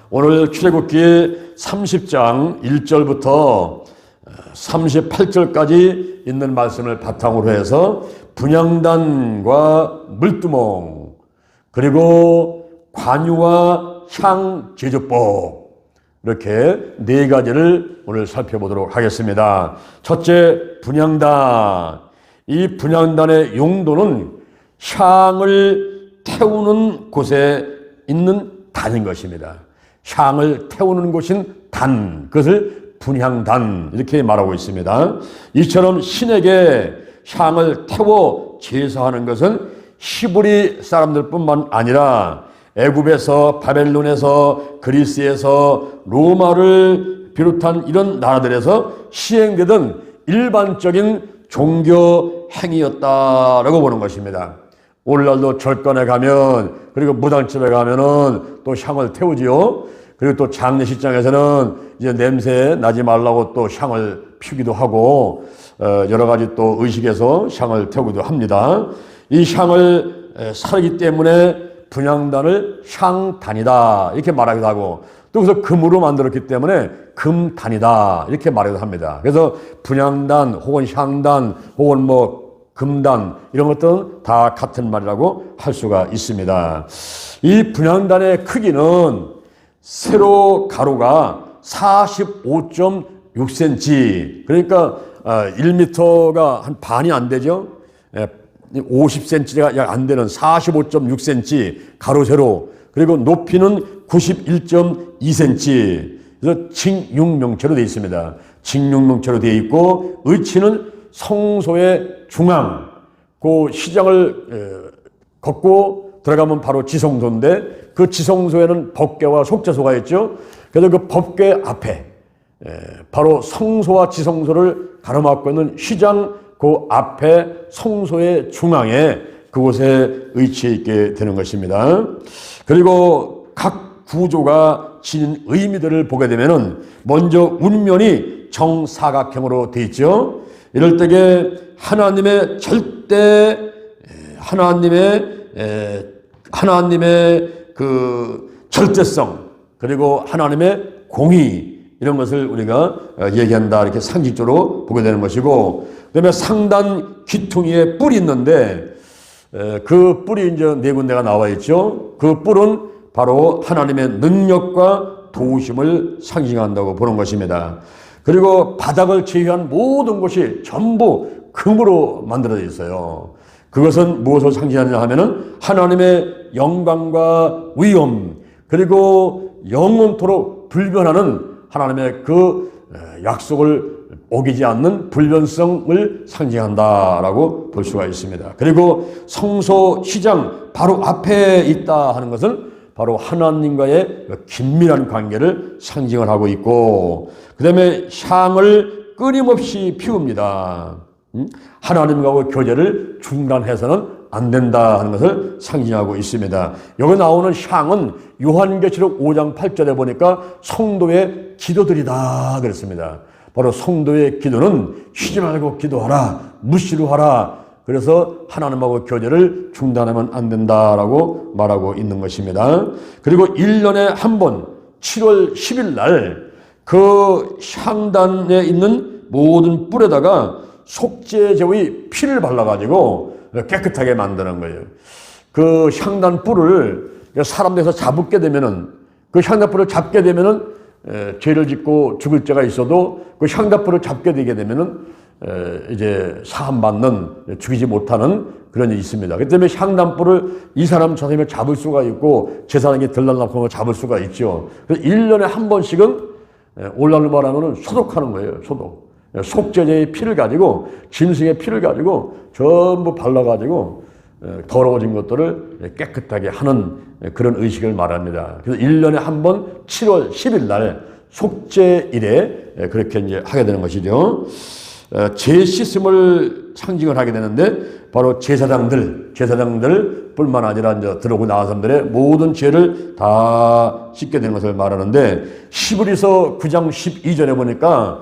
오늘 출애굽기 30장 1절부터 38절까지 있는 말씀을 바탕으로 해서 분향단과 물두멍, 그리고 관유와 향 제조법, 이렇게 네 가지를 오늘 살펴보도록 하겠습니다. 첫째, 분향단. 이 분향단의 용도는 향을 태우는 곳에 있는 단인 것입니다. 향을 태우는 곳인 단, 그것을 분향단 이렇게 말하고 있습니다. 이처럼 신에게 향을 태워 제사하는 것은 히브리 사람들뿐만 아니라 애굽에서, 바벨론에서, 그리스에서, 로마를 비롯한 이런 나라들에서 시행되던 일반적인 종교 행위였다라고 보는 것입니다. 오늘날도 절간에 가면, 그리고 무당집에 가면은 또 향을 태우지요. 그리고 또 장례식장에서는 이제 냄새 나지 말라고 또 향을 피우기도 하고, 여러 가지 또 의식에서 향을 태우기도 합니다. 이 향을 사르기 때문에 분향단을 향단이다 이렇게 말하기도 하고, 또 그래서 금으로 만들었기 때문에 금단이다 이렇게 말하기도 합니다. 그래서 분향단 혹은 향단 혹은 금단 이런 것들은 다 같은 말이라고 할 수가 있습니다. 이 분향단의 크기는 세로 가로가 45.6cm, 그러니까 1m가 한 반이 안 되죠. 50cm가 약 안 되는 45.6cm 가로 세로, 그리고 높이는 91.2cm. 그래서 직육명체로 되어 있습니다. 직육명체로 되어 있고, 의치는 성소의 중앙, 그 시장을 걷고 들어가면 바로 지성소인데, 그 지성소에는 법궤와 속죄소가 있죠. 그래서 그 법궤 앞에 바로 성소와 지성소를 가로막고 있는 시장 그 앞에 성소의 중앙에 그곳에 위치해 있게 되는 것입니다. 그리고 각 구조가 지닌 의미들을 보게 되면은 먼저 운면이 정사각형으로 되어 있죠. 이럴 때에 하나님의 그 절대성, 그리고 하나님의 공의, 이런 것을 우리가 얘기한다 이렇게 상징적으로 보게 되는 것이고, 그다음에 상단 귀퉁이에 뿔이 있는데 그 뿔이 이제 네 군데가 나와 있죠. 그 뿔은 바로 하나님의 능력과 도우심을 상징한다고 보는 것입니다. 그리고 바닥을 제외한 모든 것이 전부 금으로 만들어져 있어요. 그것은 무엇을 상징하느냐 하면은 하나님의 영광과 위엄, 그리고 영원토록 불변하는 하나님의 그 약속을 어기지 않는 불변성을 상징한다라고 볼 수가 있습니다. 그리고 성소 시장 바로 앞에 있다 하는 것은 바로 하나님과의 긴밀한 관계를 상징을 하고 있고, 그 다음에 향을 끊임없이 피웁니다. 하나님과의 교제를 중단해서는 안 된다 하는 것을 상징하고 있습니다. 여기 나오는 향은 요한계시록 5장 8절에 보니까 성도의 기도들이다 그랬습니다. 바로 성도의 기도는 쉬지 말고 기도하라, 무시로 하라. 그래서 하나님하고 교제를 중단하면 안 된다라고 말하고 있는 것입니다. 그리고 1년에 한 번 7월 10일 날 그 향단에 있는 모든 뿔에다가 속죄제의 피를 발라가지고 깨끗하게 만드는 거예요. 그 향단 뿔을 사람들에서 잡게 되면은, 그 향단 뿔을 잡게 되면은 죄를 짓고 죽을 죄가 있어도 그 향단 뿔을 잡게 되게 되면은 이제 사함받는, 죽이지 못하는 그런 일이 있습니다. 그 때문에 향단 뿔을 이 사람 저 사람을 잡을 수가 있고 제사장이 들락날락 잡을 수가 있죠. 그래서 1년에 한 번씩은 오늘날로 말하면은 소독하는 거예요. 소독. 속죄제의 피를 가지고, 짐승의 피를 가지고 전부 발라가지고 더러워진 것들을 깨끗하게 하는 그런 의식을 말합니다. 그래서 1년에 한 번 7월 10일 날 속죄일에 그렇게 이제 하게 되는 것이죠. 죄 씻음을 상징을 하게 되는데, 바로 제사장들 뿐만 아니라 이제 들어오고 나온 사람들의 모든 죄를 다 씻게 되는 것을 말하는데, 히브리서 9장 12절에 보니까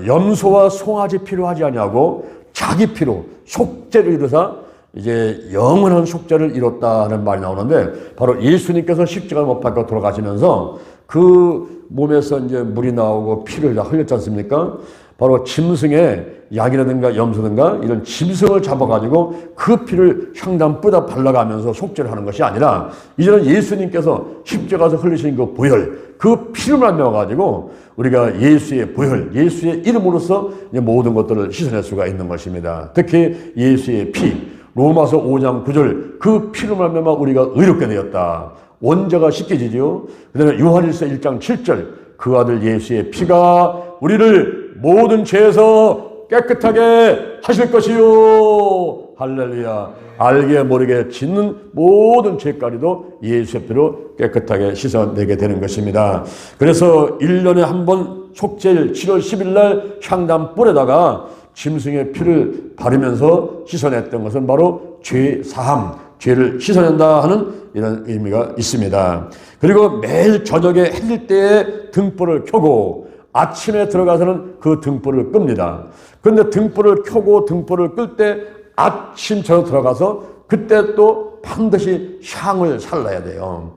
염소와 송아지 피로 하지 아니하고 자기 피로 속죄를 이루사 이제 영원한 속죄를 이뤘다는 말이 나오는데, 바로 예수님께서 십자가 못 박혀 돌아가시면서 그 몸에서 이제 물이 나오고 피를 다 흘렸지 않습니까? 바로 짐승의 약이라든가 염소든가 이런 짐승을 잡아가지고 그 피를 향단보다 발라가면서 속죄를 하는 것이 아니라, 이제는 예수님께서 십자가에서 흘리신 그 보혈, 그 피를 말미암아가지고 우리가 예수의 보혈, 예수의 이름으로서 모든 것들을 씻어낼 수가 있는 것입니다. 특히 예수의 피, 로마서 5장 9절, 그 피를 말미암아 우리가 의롭게 되었다. 원자가 씻겨지죠. 그 다음에 요한일서 1장 7절, 그 아들 예수의 피가 우리를 모든 죄에서 깨끗하게 하실 것이요. 할렐루야. 알게 모르게 짓는 모든 죄가리도 예수의 피로 깨끗하게 씻어내게 되는 것입니다. 그래서 1년에 한 번 속죄일 7월 10일 날 향단불에다가 짐승의 피를 바르면서 씻어냈던 것은 바로 죄 사함, 죄를 씻어낸다 하는 이런 의미가 있습니다. 그리고 매일 저녁에 해질 때에 등불을 켜고 아침에 들어가서는 그 등불을 끕니다. 그런데 등불을 켜고 등불을 끌 때 아침 저녁 들어가서 그때 또 반드시 향을 살라야 돼요.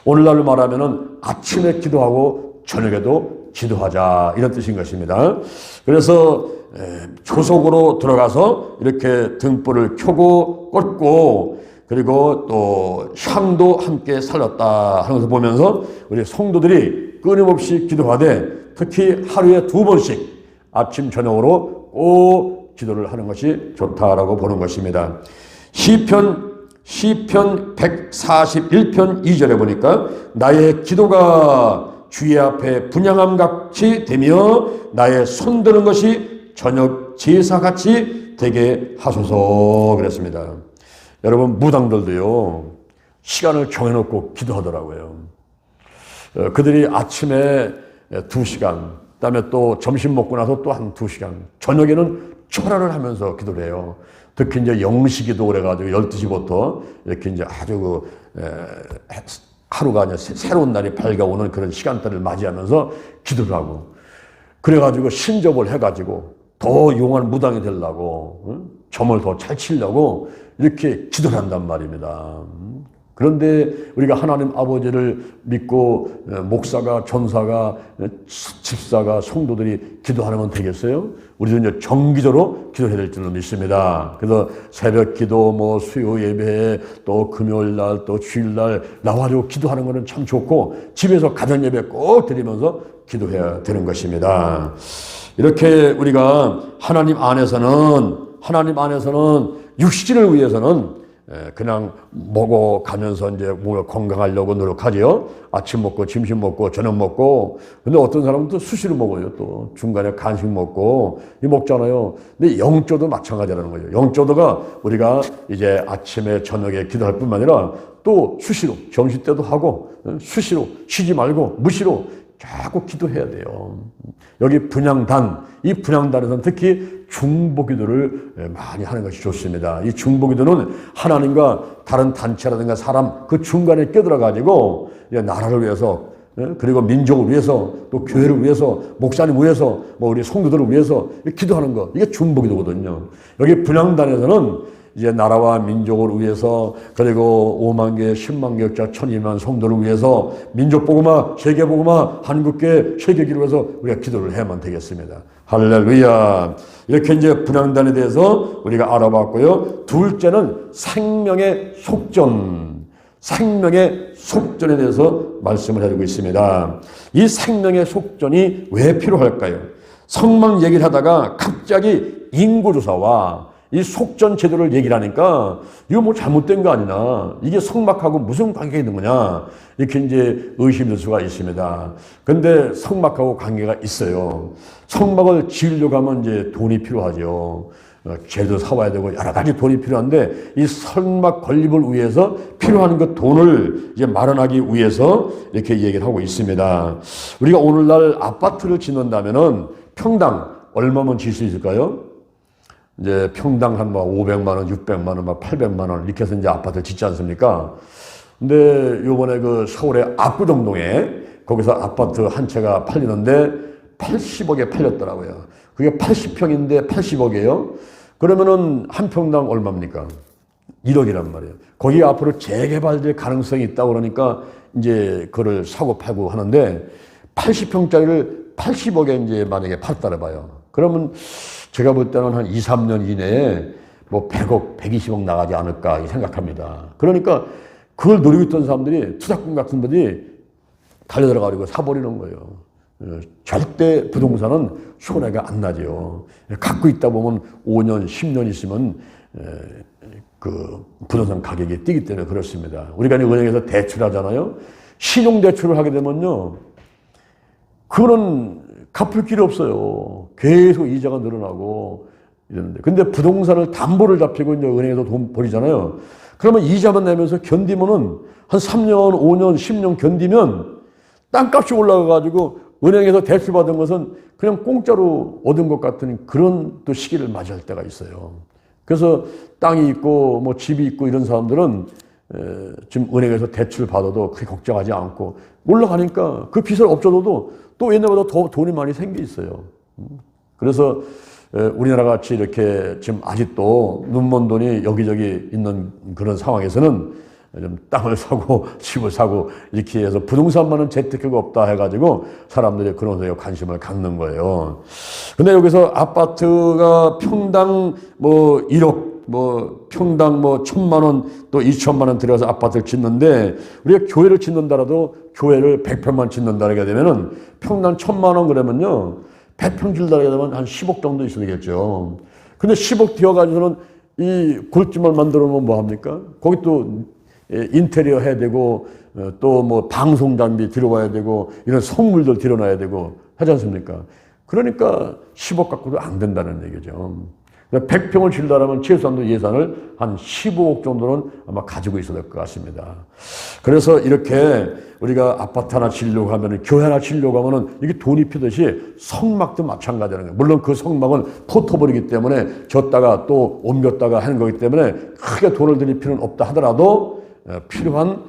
오늘날로 말하면은 아침에 기도하고 저녁에도 기도하자, 이런 뜻인 것입니다. 그래서 조속으로 들어가서 이렇게 등불을 켜고 껐고, 그리고 또 향도 함께 살렸다 하는 것을 보면서 우리 성도들이 끊임없이 기도하되, 특히 하루에 2번씩 아침 저녁으로 꼭 기도를 하는 것이 좋다라고 보는 것입니다. 시편 141편 2절에 보니까 나의 기도가 주의 앞에 분향함같이 되며 나의 손드는 것이 저녁 제사같이 되게 하소서 그랬습니다. 여러분, 무당들도요 시간을 정해놓고 기도하더라고요. 그들이 아침에 2시간, 그다음에 또 점심 먹고 나서 또 한 2시간, 저녁에는 철야를 하면서 기도를 해요. 특히 이제 영시기도 그래가지고 12시부터 이렇게 이제 아주 하루가 이제 새로운 날이 밝아오는 그런 시간대를 맞이하면서 기도를 하고, 그래가지고 신접을 해가지고 더 용한 무당이 되려고, 점을 더 잘 치려고 이렇게 기도를 한단 말입니다. 그런데 우리가 하나님 아버지를 믿고 목사가, 전사가, 집사가, 성도들이 기도하는 건 되겠어요? 우리도 이제 정기적으로 기도해야 될 줄로 믿습니다. 그래서 새벽 기도, 수요 예배, 또 금요일 날, 또 주일 날 나와가지고 기도하는 거는 참 좋고, 집에서 가정 예배 꼭 드리면서 기도해야 되는 것입니다. 이렇게 우리가 하나님 안에서는 육신을 위해서는 그냥 먹어가면서 이제 뭘 건강하려고 노력하죠. 아침 먹고 점심 먹고 저녁 먹고. 근데 어떤 사람은 또 수시로 먹어요. 또 중간에 간식 먹고 먹잖아요. 근데 영적도 마찬가지라는 거예요. 영적도가 우리가 이제 아침에 저녁에 기도할 뿐만 아니라 또 수시로 점심 때도 하고, 수시로 쉬지 말고 무시로 자꾸 기도해야 돼요. 여기 분향단, 이 분향단에서는 특히 중보기도를 많이 하는 것이 좋습니다. 이 중보기도는 하나님과 다른 단체라든가 사람 그 중간에 껴들어가지고 나라를 위해서, 그리고 민족을 위해서, 또 교회를 위해서, 목사님 위해서, 우리 성도들을 위해서 기도하는 것, 이게 중보기도거든요. 여기 분향단에서는 이제 나라와 민족을 위해서, 그리고 5만 개, 10만 개역자 1200만 성도를 위해서, 민족복음화, 세계복음화, 한국계, 세계기를 위해서 우리가 기도를 해야만 되겠습니다. 할렐루야. 이렇게 이제 분향단에 대해서 우리가 알아봤고요. 둘째는 생명의 속전. 생명의 속전에 대해서 말씀을 해주고 있습니다. 이 생명의 속전이 왜 필요할까요? 성막 얘기를 하다가 갑자기 인구조사와 이 속전 제도를 얘기를 하니까 이거 잘못된 거 아니나, 이게 성막하고 무슨 관계가 있는 거냐, 이렇게 이제 의심될 수가 있습니다. 근데 성막하고 관계가 있어요. 성막을 지으려고 하면 이제 돈이 필요하죠. 재도 사와야 되고 여러 가지 돈이 필요한데, 이 성막 건립을 위해서 필요한 그 돈을 이제 마련하기 위해서 이렇게 얘기를 하고 있습니다. 우리가 오늘날 아파트를 짓는다면은 평당 얼마면 질 수 있을까요? 이제 평당 한 500만 원, 600만 원, 800만 원 이렇게 해서 이제 아파트를 짓지 않습니까? 근데 요번에 그 서울의 압구정동에 거기서 아파트 한 채가 팔리는데 80억에 팔렸더라고요. 그게 80평인데 80억이에요. 그러면은 한 평당 얼마입니까? 1억이란 말이에요. 거기 앞으로 재개발될 가능성이 있다고 그러니까 이제 그걸 사고 팔고 하는데 80평짜리를 80억에 이제 만약에 팔았다 봐요. 그러면 제가 볼 때는 한 2, 3년 이내에 뭐 100억, 120억 나가지 않을까 생각합니다. 그러니까 그걸 노리고 있던 사람들이 투자꾼 같은 분들이 달려들어가지고 사버리는 거예요. 절대 부동산은 손해가 안 나죠. 갖고 있다 보면 5년, 10년 있으면 그 부동산 가격이 뛰기 때문에 그렇습니다. 우리가 은행에서 대출하잖아요. 신용대출을 하게 되면요. 그거는 갚을 길이 없어요. 계속 이자가 늘어나고 이러는데. 근데 부동산을 담보를 잡히고 이제 은행에서 돈 버리잖아요. 그러면 이자만 내면서 견디면은 한 3년, 5년, 10년 견디면 땅값이 올라가가지고 은행에서 대출 받은 것은 그냥 공짜로 얻은 것 같은 그런 또 시기를 맞이할 때가 있어요. 그래서 땅이 있고 뭐 집이 있고 이런 사람들은 지금 은행에서 대출 받아도 그렇게 걱정하지 않고 올라가니까 그 빚을 없어도 또 옛날보다 더 돈이 많이 생겨 있어요. 그래서 우리나라 같이 이렇게 지금 아직도 눈먼 돈이 여기저기 있는 그런 상황에서는 좀 땅을 사고 집을 사고 이렇게 해서 부동산만은 재테크가 없다 해가지고 사람들이 그런 데에 관심을 갖는 거예요. 근데 여기서 아파트가 평당 뭐 1억 뭐 평당 뭐 1,000만 원 또 2천만 원 들여서 아파트를 짓는데 우리가 교회를 짓는다라도 교회를 100평만 짓는다게 되면은 평당 1,000만 원 그러면요 100평 짓는다게 되면 한 10억 정도 있어야 되겠죠. 근데 10억 들여가지고는 이 골집만 만들어 놓으면 뭐 합니까? 거기 또 인테리어 해야 되고 또 뭐 방송 장비 들어와야 되고 이런 성물들 들여놔야 되고 하지 않습니까? 그러니까 10억 갖고도 안 된다는 얘기죠. 100평을 지으려면 최소한도 예산을 한 15억 정도는 아마 가지고 있어야 될 것 같습니다. 그래서 이렇게 우리가 아파트 하나 지으려고 하면 교회 하나 지으려고 하면 이게 돈이 피듯이 성막도 마찬가지라는 거예요. 물론 그 성막은 포토버리기 때문에 졌다가 또 옮겼다가 하는 거기 때문에 크게 돈을 들일 필요는 없다 하더라도 필요한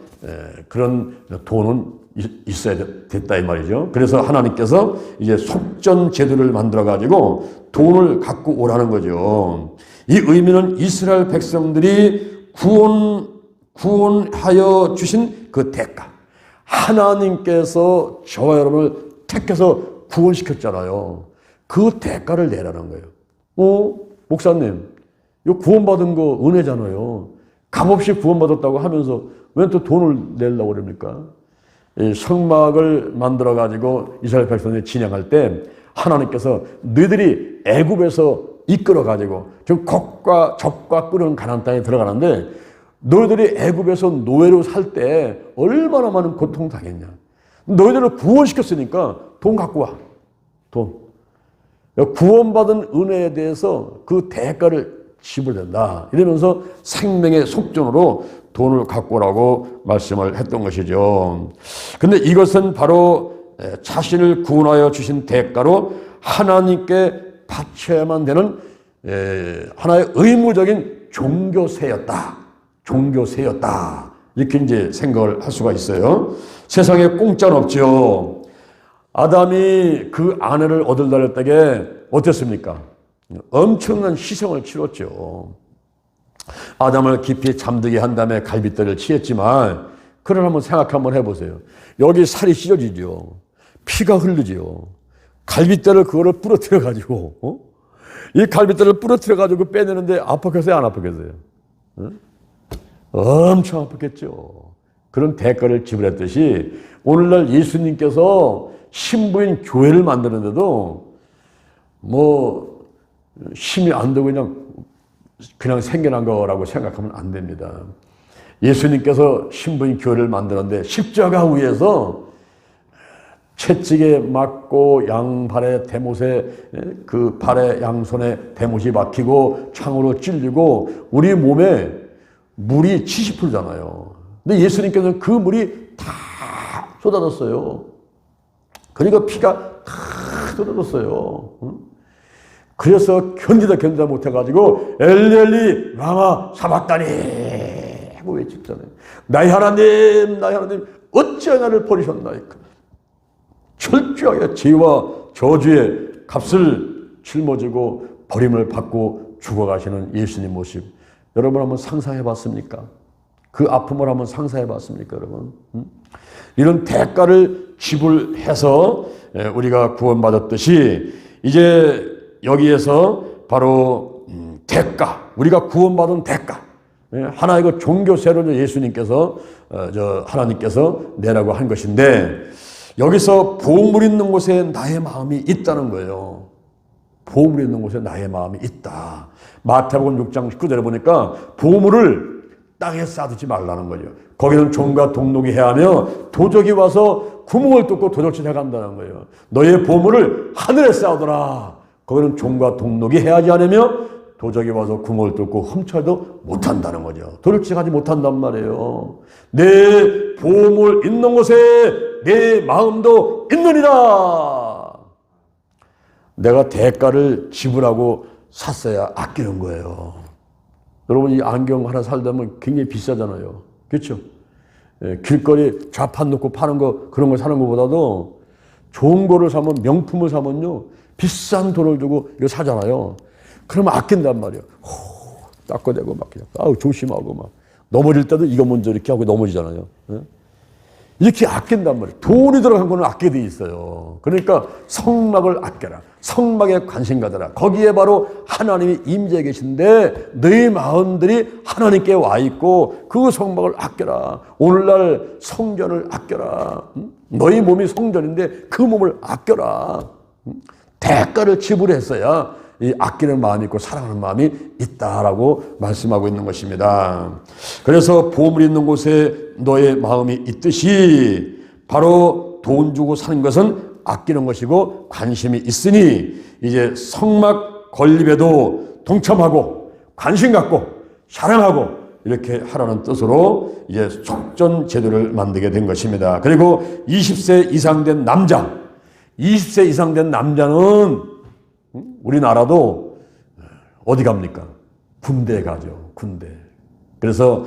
그런 돈은 있어야 됐다 이 말이죠. 그래서 하나님께서 이제 속전 제도를 만들어 가지고 돈을 갖고 오라는 거죠. 이 의미는 이스라엘 백성들이 구원하여 주신 그 대가. 하나님께서 저와 여러분을 택해서 구원시켰잖아요. 그 대가를 내라는 거예요. 목사님, 이거 구원받은 거 은혜잖아요. 값없이 구원받았다고 하면서 왜 또 돈을 내려고 그럽니까? 성막을 만들어 가지고 이스라엘 백성들이 진영할 때 하나님께서 너희들이 애굽에서 이끌어 가지고 지금 적과 끓는 가나안 땅에 들어가는데 너희들이 애굽에서 노예로 살 때 얼마나 많은 고통 당했냐. 너희들을 구원시켰으니까 돈 갖고 와. 돈. 구원받은 은혜에 대해서 그 대가를 지불해야 된다. 이러면서 생명의 속전으로 돈을 갖고 오라고 말씀을 했던 것이죠. 근데 이것은 바로 자신을 구원하여 주신 대가로 하나님께 바쳐야만 되는 하나의 의무적인 종교세였다. 종교세였다. 이렇게 이제 생각을 할 수가 있어요. 세상에 공짜는 없죠. 아담이 그 아내를 얻으려고 때에 어땠습니까? 엄청난 희생을 치렀죠. 아담을 깊이 잠들게 한 다음에 갈빗대를 치했지만 그걸 한번 생각 한번 해보세요. 여기 살이 찢어지죠. 피가 흐르죠. 갈빗대를 그거를 부러뜨려 가지고 이 갈빗대를 부러뜨려 가지고 빼내는데 아팠겠어요? 안 아팠겠어요? 엄청 아팠겠죠. 그런 대가를 지불했듯이 오늘날 예수님께서 신부인 교회를 만드는데도 뭐 힘이 안 되고 그냥 생겨난 거라고 생각하면 안 됩니다. 예수님께서 신부인 교회를 만드는데 십자가 위에서 채찍에 맞고 양발에 대못에 그 발에 양손에 대못이 박히고 창으로 찔리고 우리 몸에 물이 70%잖아요. 근데 예수님께서는 그 물이 다 쏟아졌어요. 그러니까 피가 다 쏟아졌어요. 그래서 견디다 못해가지고 엘리 라마 사박다니 하고 외쳤잖아요. 나의 하나님 어찌 나를 버리셨나이까. 철저하게 죄와 저주의 값을 짊어지고 버림을 받고 죽어가시는 예수님 모습. 여러분 한번 상상해 봤습니까? 그 아픔을 한번 상상해 봤습니까, 여러분? 이런 대가를 지불해서 우리가 구원받았듯이 이제 여기에서 바로 대가, 우리가 구원받은 대가, 하나의 그 종교세로 예수님께서 하나님께서 내라고 한 것인데, 여기서 보물 있는 곳에 나의 마음이 있다는 거예요. 보물 있는 곳에 나의 마음이 있다. 마태복음 6장 19절에 보니까 보물을 땅에 쌓아두지 말라는 거죠. 거기는 종과 동록이 해하며 도적이 와서 구멍을 뚫고 도적질 해간다는 거예요. 너의 보물을 하늘에 쌓아둬라. 거기는 종과 동록이 해하지 않으며 도적이 와서 구멍을 뚫고 훔쳐도 못한다는 거죠. 도둑질하지 못한단 말이에요. 내 보물 있는 곳에 내 마음도 있느니라. 내가 대가를 지불하고 샀어야 아끼는 거예요. 여러분, 이 안경 하나 살다 보면 굉장히 비싸잖아요. 그렇죠? 길거리 좌판 놓고 파는 거, 그런 거 사는 것보다도 좋은 거를 사면, 명품을 사면요, 비싼 돈을 주고 이거 사잖아요. 그러면 아낀단 말이에요. 닦아대고 막 그냥, 조심하고 막. 넘어질 때도 이거 먼저 이렇게 하고 넘어지잖아요. 이렇게 아낀단 말이에요. 돈이 들어간 거는 아끼게 돼 있어요. 그러니까 성막을 아껴라. 성막에 관심 가져라. 거기에 바로 하나님이 임재해 계신데 너희 마음들이 하나님께 와 있고 그 성막을 아껴라. 오늘날 성전을 아껴라. 너희 몸이 성전인데 그 몸을 아껴라. 대가를 지불했어야 이 아끼는 마음이 있고 사랑하는 마음이 있다라고 말씀하고 있는 것입니다. 그래서 보물 있는 곳에 너의 마음이 있듯이 바로 돈 주고 사는 것은 아끼는 것이고 관심이 있으니 이제 성막 건립에도 동참하고 관심 갖고 사랑하고 이렇게 하라는 뜻으로 이제 속전 제도를 만들게 된 것입니다. 그리고 20세 이상 된 남자, 20세 이상 된 남자는 우리나라도 어디 갑니까? 군대에 가죠. 군대. 그래서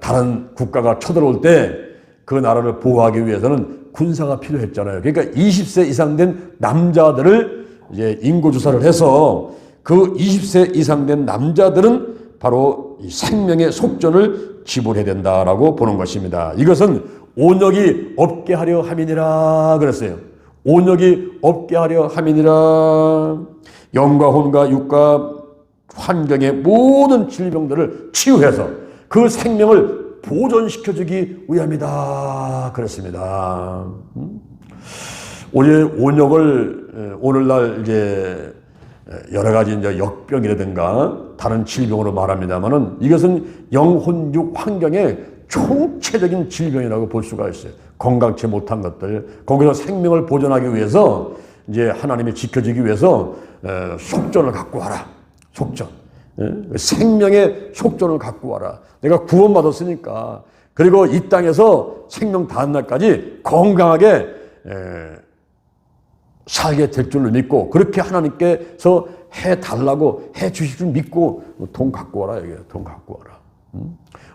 다른 국가가 쳐들어올 때 그 나라를 보호하기 위해서는 군사가 필요했잖아요. 그러니까 20세 이상 된 남자들을 이제 인구조사를 해서 그 20세 이상 된 남자들은 바로 이 생명의 속전을 지불해야 된다라고 보는 것입니다. 이것은 온역이 없게 하려 함이니라 그랬어요. 온역이 없게 하려 함이니라. 영과 혼과 육과 환경의 모든 질병들을 치유해서 그 생명을 보존시켜주기 위함이다 그랬습니다. 우리 온역을 오늘날 이제 여러 가지 이제 역병이라든가 다른 질병으로 말합니다만은 이것은 영혼육 환경의 총체적인 질병이라고 볼 수가 있어요. 건강치 못한 것들, 거기서 생명을 보존하기 위해서 이제 하나님이 지켜주기 위해서 속전을 갖고 와라. 속전. 생명의 속전을 갖고 와라. 내가 구원받았으니까. 그리고 이 땅에서 생명 닿은 날까지 건강하게 살게 될 줄을 믿고 그렇게 하나님께서 해달라고 해주실 줄 믿고 돈 갖고 와라. 이게 돈 갖고 와라.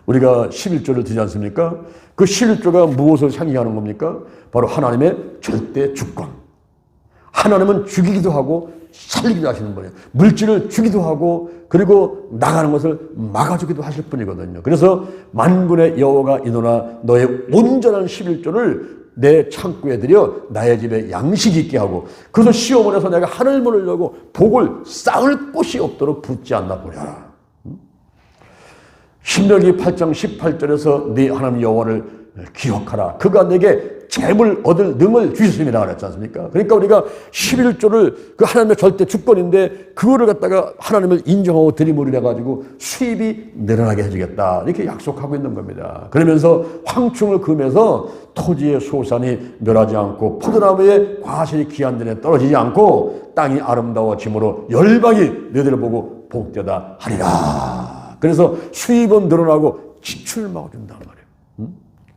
우리가 11조를 드리지 않습니까? 그 11조가 무엇을 상징하는 겁니까? 바로 하나님의 절대 주권. 하나님은 죽이기도 하고 살리기도 하시는 분이에요. 물질을 주기도 하고 그리고 나가는 것을 막아주기도 하실 분이거든요. 그래서 만군의 여호와가 이노나 너의 온전한 11조를 내 창고에 들여 나의 집에 양식 있게 하고 그래서 시험을 해서 내가 하늘문을 열고 복을 쌓을 곳이 없도록 붙지 않나 보랴. 신명기 8장 18절에서 네 하나님 여호와를 기억하라. 그가 내게 재물 얻을 능을 주셨습니다. 그랬지 않습니까? 그러니까 우리가 11조를 그 하나님의 절대 주권인데 그거를 갖다가 하나님을 인정하고 드림을 해가지고 수입이 늘어나게 해주겠다. 이렇게 약속하고 있는 겁니다. 그러면서 황충을 금해서 토지의 소산이 멸하지 않고 포도나무의 과실이 귀한 데에 떨어지지 않고 땅이 아름다워짐으로 열방이 너희들을 보고 복되다 하리라. 그래서 수입은 늘어나고 지출을 막아준다는 말이에요.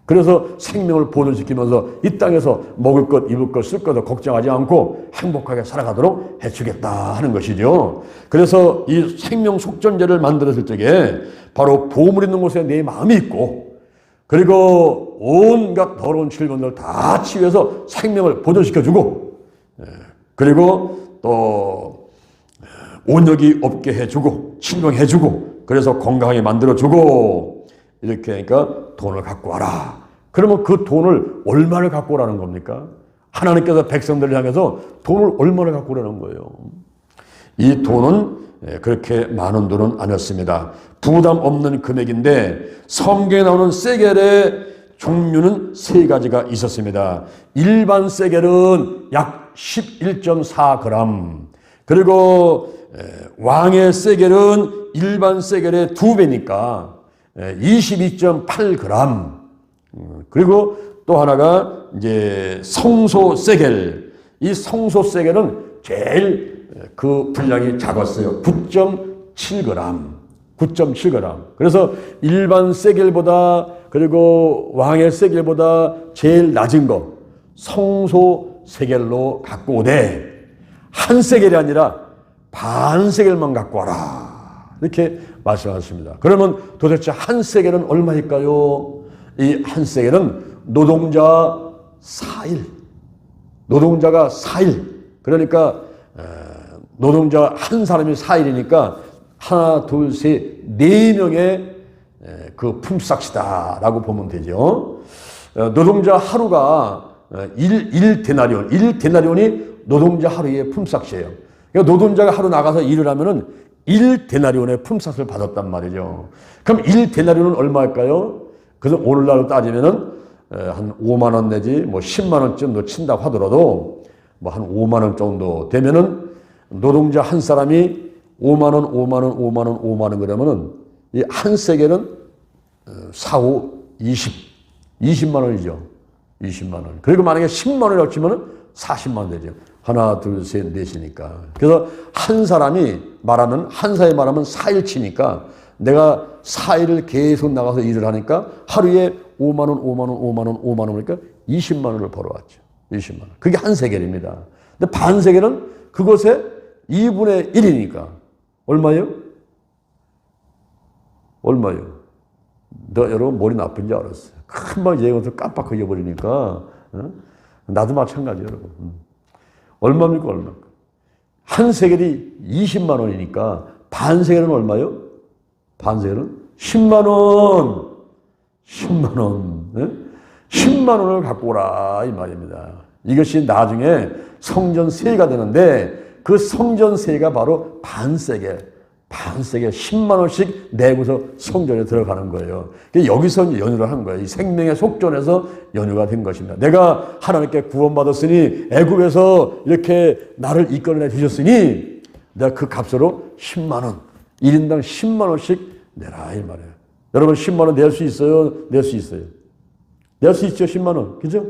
그래서 생명을 보존시키면서 이 땅에서 먹을 것, 입을 것, 쓸 것도 걱정하지 않고 행복하게 살아가도록 해주겠다 하는 것이죠. 그래서 이 생명 속전제를 만들었을 적에 바로 보물 있는 곳에 내 마음이 있고 그리고 온갖 더러운 질병들 다 치유해서 생명을 보존시켜주고 그리고 또 온역이 없게 해주고 치료해주고 그래서 건강하게 만들어주고 이렇게 하니까 돈을 갖고 와라. 그러면 그 돈을 얼마를 갖고 오라는 겁니까? 하나님께서 백성들을 향해서 돈을 얼마나 갖고 오라는 거예요. 이 돈은 그렇게 많은 돈은 아니었습니다. 부담 없는 금액인데 성경에 나오는 세겔의 종류는 세 가지가 있었습니다. 일반 세겔은 약 11.4g, 그리고 왕의 세겔은 일반 세겔의 2배니까 22.8g, 그리고 또 하나가 이제 성소 세겔. 이 성소 세겔은 제일 그 분량이 작았어요. 9.7g. 9.7g. 그래서 일반 세겔보다, 그리고 왕의 세겔보다 제일 낮은 거 성소 세겔로 갖고 오되, 한 세겔이 아니라 반 세겔만 갖고 와라, 이렇게 말씀하셨습니다. 그러면 도대체 한 세겔은 얼마일까요? 이 한 세겔은 노동자 4일, 노동자가 4일, 그러니까 노동자 한 사람이 4일이니까 하나, 둘, 셋, 4명의 그 품삯이다라고 보면 되죠. 노동자 하루가 1데나리온, 1데나리온이 노동자 하루의 품삯이에요. 그러니까 노동자가 하루 나가서 일을 하면은 1데나리온의 품삯을 받았단 말이죠. 그럼 1데나리온은 얼마일까요? 그래서 오늘날로 따지면은 한 5만 원 내지 뭐 10만 원쯤 친다고 하더라도 뭐 한 5만 원 정도 되면은 노동자 한 사람이 5만 원, 5만 원, 5만 원, 5만 원 그러면은 이 한 세겔은 4, 5, 20만 원이죠. 20만 원. 그리고 만약에 10만 원을 합치면은 40만 원 되죠. 하나, 둘, 셋, 넷이니까. 그래서 한 사람이 말하면, 한 사람이 말하면 4일치니까 내가 4일을 계속 나가서 일을 하니까 하루에 5만 원, 5만 원, 5만 원, 5만 원 그러니까 20만 원을 벌어왔죠. 20만 원. 그게 한 세겔입니다. 근데 반 세겔은 그것의 2분의 1이니까 얼마예요? 얼마예요? 여러분 머리 나쁜지 알았어요. 금방 얘기해서 깜빡 잊어버리니까. 나도 마찬가지예요, 여러분. 얼마입니까, 얼마입니까? 한 세겔이 20만 원이니까 반 세겔은 얼마요? 반 세겔은 10만 원. 10만 원. 네? 10만 원을 갖고 오라 이 말입니다. 이것이 나중에 성전세가 되는데 그 성전세가 바로 반세겔 10만 원씩 내고서 성전에 들어가는 거예요. 여기서 연유를 하는 거예요. 이 생명의 속전에서 연유가 된 것입니다. 내가 하나님께 구원받았으니 애굽에서 이렇게 나를 이끌어내 주셨으니 내가 그 값으로 10만 원, 1인당 10만 원씩 내라 이 말이에요. 여러분 10만 원 낼 수 있어요? 낼 수 있어요? 낼 수 있죠, 10만 원. 그죠?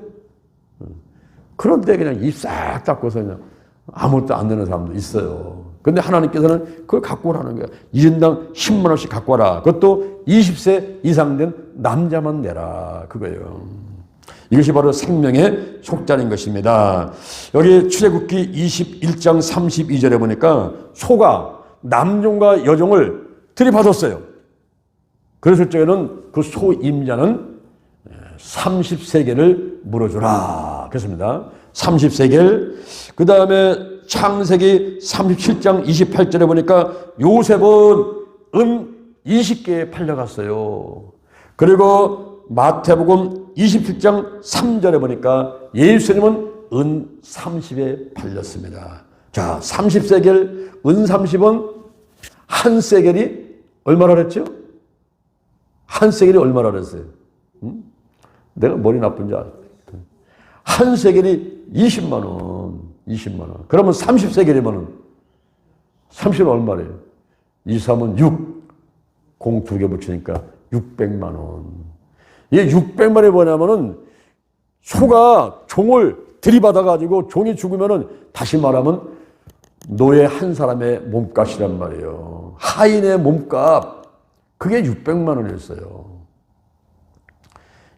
그런데 그냥 입 싹 닫고서 그냥 아무것도 안 되는 사람도 있어요. 근데 하나님께서는 그걸 갖고 오라는 거야. 1인당 10만 원씩 갖고 와라. 그것도 20세 이상 된 남자만 내라. 그거예요. 이것이 바로 생명의 속자인 것입니다. 여기 출애굽기 21장 32절에 보니까 소가 남종과 여종을 들이받았어요. 그랬을 적에는 그 소 임자는 30세겔을 물어주라. 그렇습니다. 30세겔. 그 다음에 창세기 37장 28절에 보니까 요셉은 은 20개에 팔려갔어요. 그리고 마태복음 27장 3절에 보니까 예수님은 은 30에 팔렸습니다. 자, 30세겔, 은 30은 한 세겔이 얼마나 그랬죠? 한 세겔이 얼마나 그랬어요? 내가 머리 나쁜지 알아. 한 세겔이 20만 원. 20만 원. 그러면 30세겔이면 30은 얼마래요? 2, 3은 6. 공 2개 붙이니까 600만 원. 이게 600만 원이 뭐냐면은 소가 종을 들이받아가지고 종이 죽으면은 다시 말하면 노예 한 사람의 몸값이란 말이에요. 하인의 몸값. 그게 600만 원이었어요.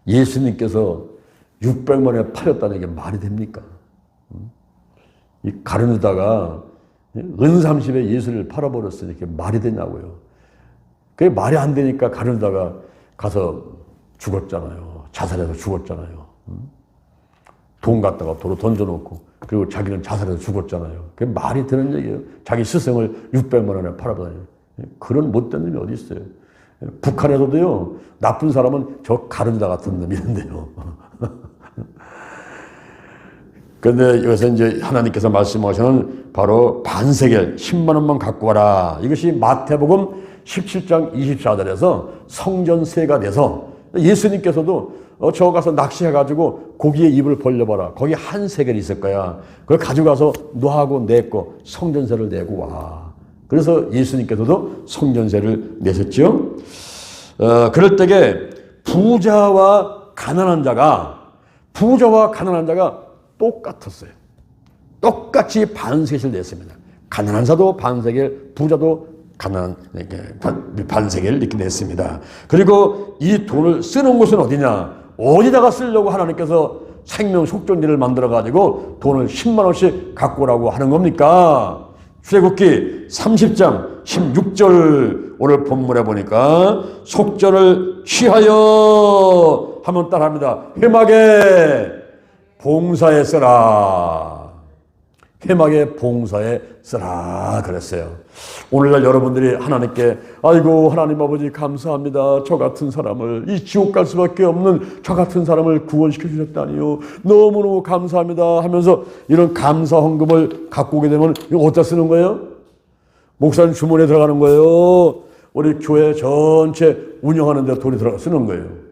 예수님께서 600만 원에 팔렸다는 게 말이 됩니까? 이 가룟유다가 은 30에 예수를 팔아버렸으니 이게 말이 되냐고요. 그게 말이 안 되니까 가룟유다가 가서 죽었잖아요. 자살해서 죽었잖아요. 돈 갖다가 도로 던져놓고 그리고 자기는 자살해서 죽었잖아요. 그게 말이 되는 얘기예요. 자기 스승을 600만 원에 팔아버려요. 그런 못된 놈이 어디 있어요. 북한에서도요, 나쁜 사람은 저 가른자 같은 놈이던데요. 그런데 여기서 이제 하나님께서 말씀하시는 바로 반세겔 10만 원만 갖고 와라. 이것이 마태복음 17장 24절에서 성전세가 돼서 예수님께서도 저 가서 낚시해가지고 고기에 입을 벌려봐라. 거기 한 세겔이 있을 거야. 그걸 가져가서 너하고 내 거 성전세를 내고 와. 그래서 예수님께서도 성전세를 내셨죠. 그럴 때에 부자와 가난한 자가 똑같았어요. 똑같이 반세겔을 냈습니다. 가난한 자도 반세겔, 부자도 반세겔을 이렇게 냈습니다. 그리고 이 돈을 쓰는 곳은 어디냐? 어디다가 쓰려고 하나님께서 생명 속전제를 만들어가지고 돈을 10만 원씩 갖고 오라고 하는 겁니까? 출애굽기 30장 16절 오늘 본문에 보니까 속전을 취하여 하면 따라합니다. 회막에 봉사에 쓰라. 회막에 봉사에 쓰라 그랬어요. 오늘날 여러분들이 하나님께 아이고 하나님 아버지 감사합니다. 저 같은 사람을 이 지옥 갈 수밖에 없는 저 같은 사람을 구원시켜 주셨다니요. 너무너무 감사합니다 하면서 이런 감사 헌금을 갖고 오게 되면 이거 어디다 쓰는 거예요? 목사님 주머니에 들어가는 거예요. 우리 교회 전체 운영하는 데 돈이 들어가 쓰는 거예요.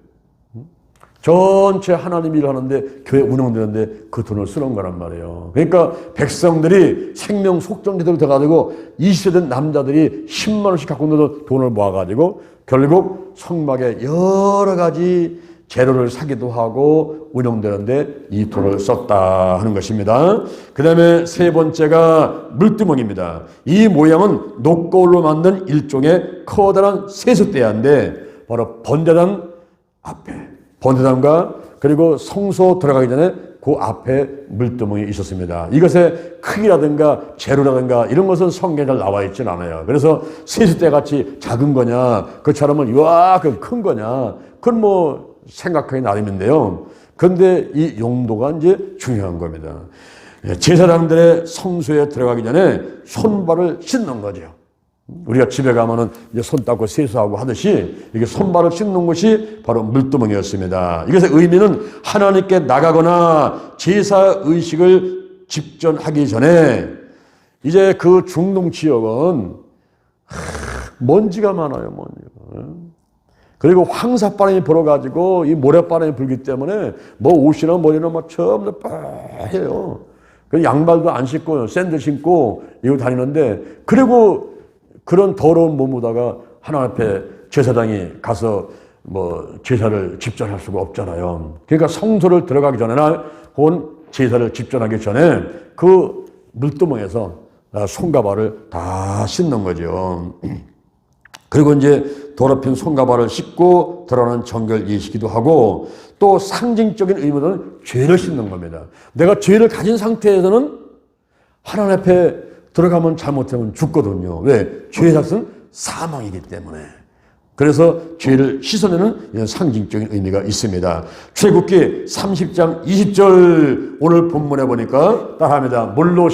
전체 하나님 일을 하는데 교회 운영되는데 그 돈을 쓰는 거란 말이에요. 그러니까 백성들이 생명 속전제도를 들어가지고 20세 된 남자들이 10만 원씩 갖고 있는 돈을 모아가지고 결국 성막에 여러 가지 재료를 사기도 하고 운영되는데 이 돈을 썼다 하는 것입니다. 그 다음에 세 번째가 물두멍입니다. 이 모양은 녹거울로 만든 일종의 커다란 세숫대야인데 바로 번제단 앞에 번제단과 그리고 성소 들어가기 전에 그 앞에 물두멍이 있었습니다. 이것의 크기라든가 재료라든가 이런 것은 성경에 잘 나와 있진 않아요. 그래서 세숫대 같이 작은 거냐 그처럼은 요만큼 큰 거냐 그건 뭐 생각하기 나름인데요. 그런데 이 용도가 이제 중요한 겁니다. 제사장들의 성소에 들어가기 전에 손발을 씻는 거죠. 우리가 집에 가면은 이제 손 닦고 세수하고 하듯이 이게 손발을 씻는 것이 바로 물두멍이었습니다. 이것의 의미는 하나님께 나가거나 제사 의식을 집전하기 전에 이제 그 중동 지역은 먼지가 많아요, 먼지가. 그리고 황사바람이 불어가지고 이 모래바람이 불기 때문에 뭐 옷이나 머리나 막 전부 다 빠해요. 그 양말도 안 신고 샌들 신고 이거 다니는데 그리고 그런 더러운 몸으로다가 하나님 앞에 제사장이 가서 뭐 제사를 집전할 수가 없잖아요. 그러니까 성소를 들어가기 전에나 혹은 제사를 집전하기 전에 그 물두멍에서 손과 발을 다 씻는 거죠. 그리고 이제 더럽힌 손과 발을 씻고 들어가는 정결 예식이기도 하고 또 상징적인 의미는 죄를 씻는 겁니다. 내가 죄를 가진 상태에서는 하나님 앞에 들어가면 잘못하면 죽거든요. 왜? 죄의 삭은 사망이기 때문에. 그래서 죄를 씻어내는 이런 상징적인 의미가 있습니다. 출애굽기 30장 20절 오늘 본문에 보니까 따라합니다. 물로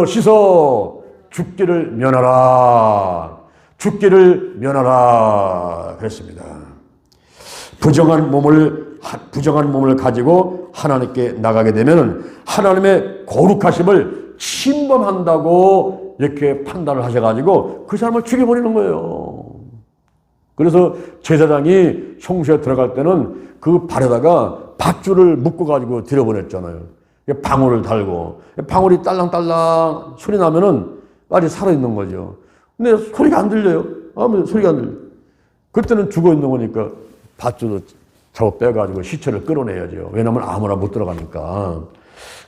씻어 죽기를 면하라. 죽기를 면하라 그랬습니다. 부정한 몸을 가지고 하나님께 나가게 되면 하나님의 거룩하심을 침범한다고 이렇게 판단을 하셔가지고 그 사람을 죽여버리는 거예요. 그래서 제사장이 성소에 들어갈 때는 그 발에다가 밧줄을 묶어가지고 들여보냈잖아요. 방울을 달고 방울이 딸랑딸랑 소리 나면은 아직 살아있는 거죠. 근데 소리가 안 들려요. 아무 소리가 안 들려요. 그때는 죽어있는 거니까 밧줄을 잡아 빼가지고 시체를 끌어내야죠. 왜냐하면 아무나 못 들어가니까.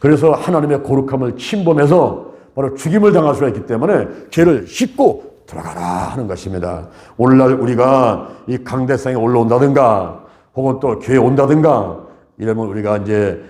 그래서 하나님의 거룩함을 침범해서 바로 죽임을 당할 수가 있기 때문에 죄를 씻고 들어가라 하는 것입니다. 오늘날 우리가 이 강대상에 올라온다든가 혹은 또 교회에 온다든가 이러면 우리가 이제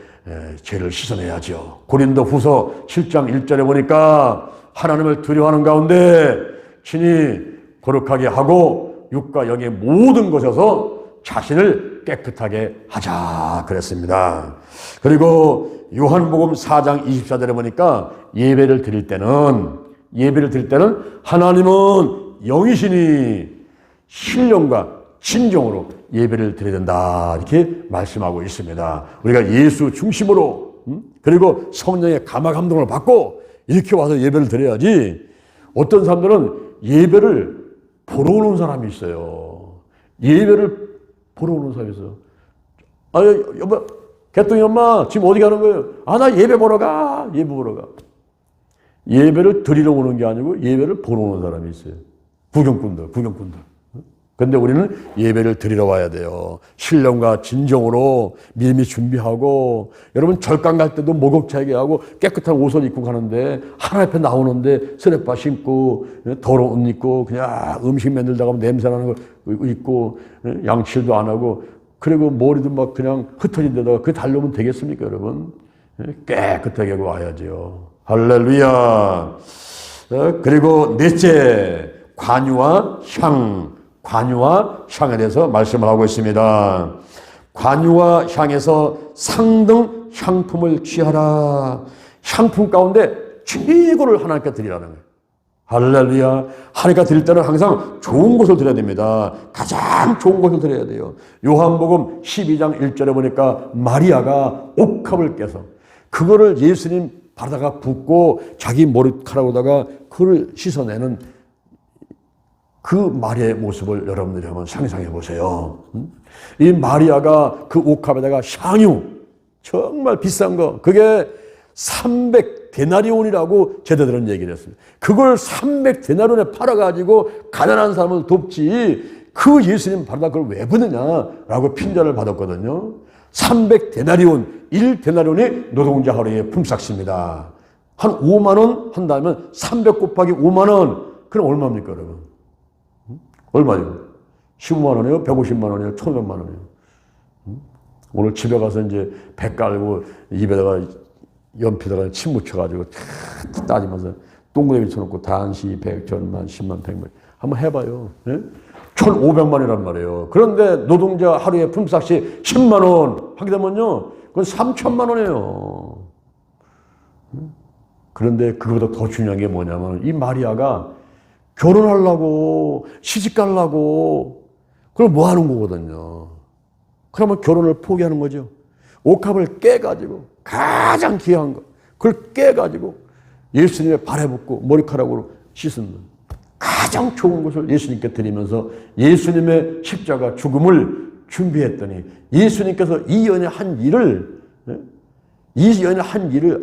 죄를 씻어내야죠. 고린도 후서 7장 1절에 보니까 하나님을 두려워하는 가운데 친히 거룩하게 하고 육과 영의 모든 것에서 자신을 깨끗하게 하자 그랬습니다. 그리고 요한복음 4장 24절에 보니까 예배를 드릴 때는 예배를 드릴 때는 하나님은 영이시니 신령과 진정으로 예배를 드려야 된다 이렇게 말씀하고 있습니다. 우리가 예수 중심으로 그리고 성령의 감화 감동을 받고 이렇게 와서 예배를 드려야지. 어떤 사람들은 예배를 보러 오는 사람이 있어요. 예배를 보러 오는 사람이 있어요. 아, 여보, 개똥이 엄마 지금 어디 가는 거예요? 아, 나 예배 보러 가. 예배 보러 가. 예배를 드리러 오는 게 아니고 예배를 보러 오는 사람이 있어요. 구경꾼들. 근데 우리는 예배를 드리러 와야 돼요. 신령과 진정으로 미리 준비하고, 여러분 절강 갈 때도 목욕차게 하고 깨끗한 옷을 입고 가는데 하나님 앞에 나오는데 스레빠 신고 더러운 옷 입고 그냥 음식 만들다가 냄새나는 거 입고 양치도 안 하고 그리고 머리도 막 그냥 흩어진 데다가 그 달려오면 되겠습니까, 여러분? 깨끗하게 하고 와야죠. 할렐루야. 그리고 넷째, 관유와 향에 대해서 말씀을 하고 있습니다. 관유와 향에서 상등 향품을 취하라. 향품 가운데 최고를 하나님께 드리라는 거예요. 할렐루야. 하나님께 드릴 때는 항상 좋은 것을 드려야 됩니다. 가장 좋은 것을 드려야 돼요. 요한복음 12장 1절에 보니까 마리아가 옥합을 깨서 그거를 예수님 바다가 붓고 자기 머리카락으로다가 그를 씻어내는 그 마리아의 모습을 여러분들이 한번 상상해 보세요. 이 마리아가 그 옥합에다가 향유, 정말 비싼 거, 그게 300데나리온이라고 제자들은 얘기를 했어요. 그걸 300데나리온에 팔아가지고 가난한 사람을 돕지 그 예수님 바다 그걸 왜 부느냐라고 핀잔을 받았거든요. 300데나리온, 1데나리온이 노동자 하루의 품삯입니다. 한 5만 원 한다면 300 곱하기 5만 원, 그럼 얼마입니까, 여러분? 얼마요? 15만 원이에요? 150만 원이에요? 1,500만 원이에요? 오늘 집에 가서 이제 배 깔고 입에다가 연필에다가 침 묻혀가지고 따지면서 동그라미 쳐놓고 단시, 백, 천만, 10만, 100만 한번 해봐요. 예? 1,500만이란 말이에요. 그런데 노동자 하루에 품삯이 10만 원 하게 되면요, 그건 3천만 원이에요. 그런데 그거보다 더 중요한 게 뭐냐면 이 마리아가 결혼하려고 시집 가려고 그걸 뭐 하는 거거든요. 그러면 결혼을 포기하는 거죠. 옥합을 깨가지고 가장 귀한 거 그걸 깨가지고 예수님의 발에 붓고 머리카락으로 씻은 가장 좋은 것을 예수님께 드리면서 예수님의 십자가 죽음을 준비했더니 예수님께서 이 연의 한 일을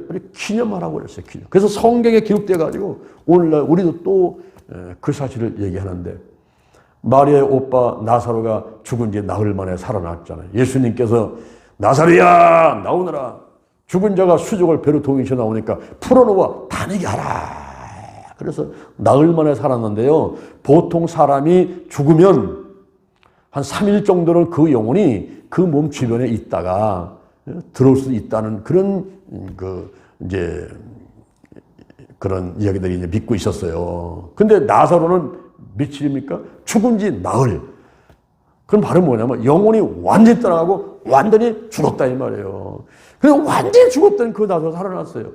아주 기념하라고 그랬어요. 그래서 성경에 기록되어 가지고 오늘날 우리도 또 그 사실을 얘기하는데, 마리아의 오빠 나사로가 죽은 지 나흘 만에 살아났잖아요. 예수님께서 나사로야 나오너라. 죽은 자가 수족을 배로 동이쳐 나오니까 풀어놓아 다니게 하라. 그래서 나흘 만에 살았는데요. 보통 사람이 죽으면 한 3일 정도는 그 영혼이 그 몸 주변에 있다가 들어올 수 있다는 그런 그런 이야기들이 이제 믿고 있었어요. 근데 나사로는 며칠입니까? 죽은 지 나흘. 그럼 바로 뭐냐면 영혼이 완전히 떠나가고 완전히 죽었다 이 말이에요. 그래서 완전히 죽었던 그 나사로 살아났어요.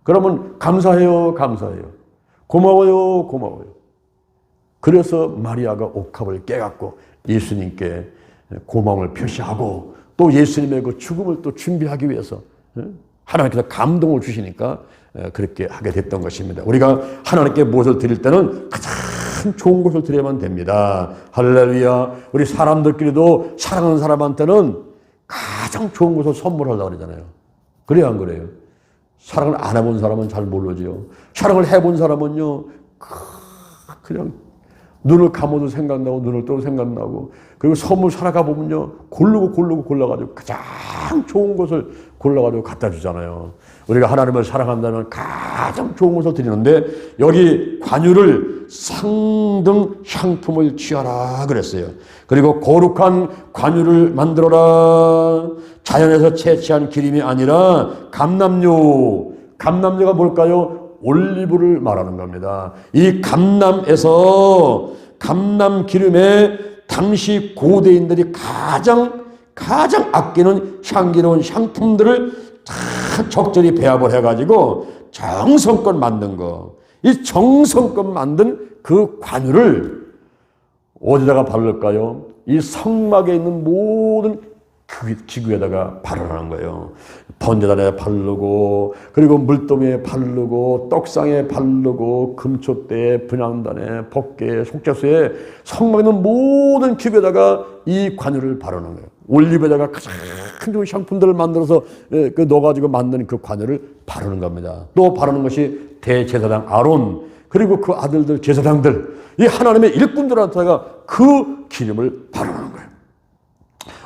그러면 감사해요. 고마워요. 그래서 마리아가 옥합을 깨갖고 예수님께 고마움을 표시하고 또 예수님의 그 죽음을 또 준비하기 위해서 하나님께서 감동을 주시니까 그렇게 하게 됐던 것입니다. 우리가 하나님께 무엇을 드릴 때는 가장 좋은 것을 드려야만 됩니다. 할렐루야. 우리 사람들끼리도 사랑하는 사람한테는 가장 좋은 것을 선물하려고 그러잖아요. 그래야 안 그래요? 사랑을 안 해본 사람은 잘 모르지요. 사랑을 해본 사람은요, 그냥 눈을 감아도 생각나고 눈을 떠도 생각나고, 그리고 선물 살아가 보면요 골라가지고 가장 좋은 것을 골라가지고 갖다 주잖아요. 우리가 하나님을 사랑한다면 가장 좋은 것을 드리는데 여기 관유를 상등 향품을 취하라 그랬어요. 그리고 거룩한 관유를 만들어라. 자연에서 채취한 기름이 아니라 감남류가 뭘까요? 올리브를 말하는 겁니다. 이 감남에서 감남 기름에 당시 고대인들이 가장 아끼는 향기로운 향품들을 다 적절히 배합을 해가지고 정성껏 만든 거. 이 정성껏 만든 그 관유를 어디다가 바를까요? 이 성막에 있는 모든 기구에다가 바르라는 거예요. 번제단에 바르고, 그리고 물도미에 바르고, 떡상에 바르고, 금초대에, 분향단에, 법궤에, 속죄소에, 성막에 있는 모든 기구에다가 이 관유를 바르는 거예요. 올리브에다가 가장 좋은 향품들을 만들어서 넣어가지고 만든 그 관유를 바르는 겁니다. 또 바르는 것이 대제사장 아론, 그리고 그 아들들 제사장들, 이 하나님의 일꾼들한테가 그 기름을 바르는 거예요.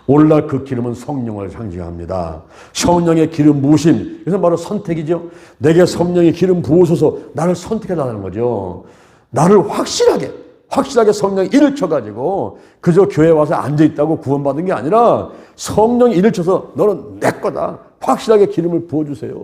오늘날 그 기름은 성령을 상징합니다. 성령의 기름 부으심, 그래서 바로 선택이죠. 내게 성령의 기름 부으소서, 나를 선택해달라는 거죠. 나를 확실하게 성령이 일을 쳐가지고 그저 교회 와서 앉아있다고 구원받은 게 아니라 성령이 일을 쳐서 너는 내 거다. 확실하게 기름을 부어주세요.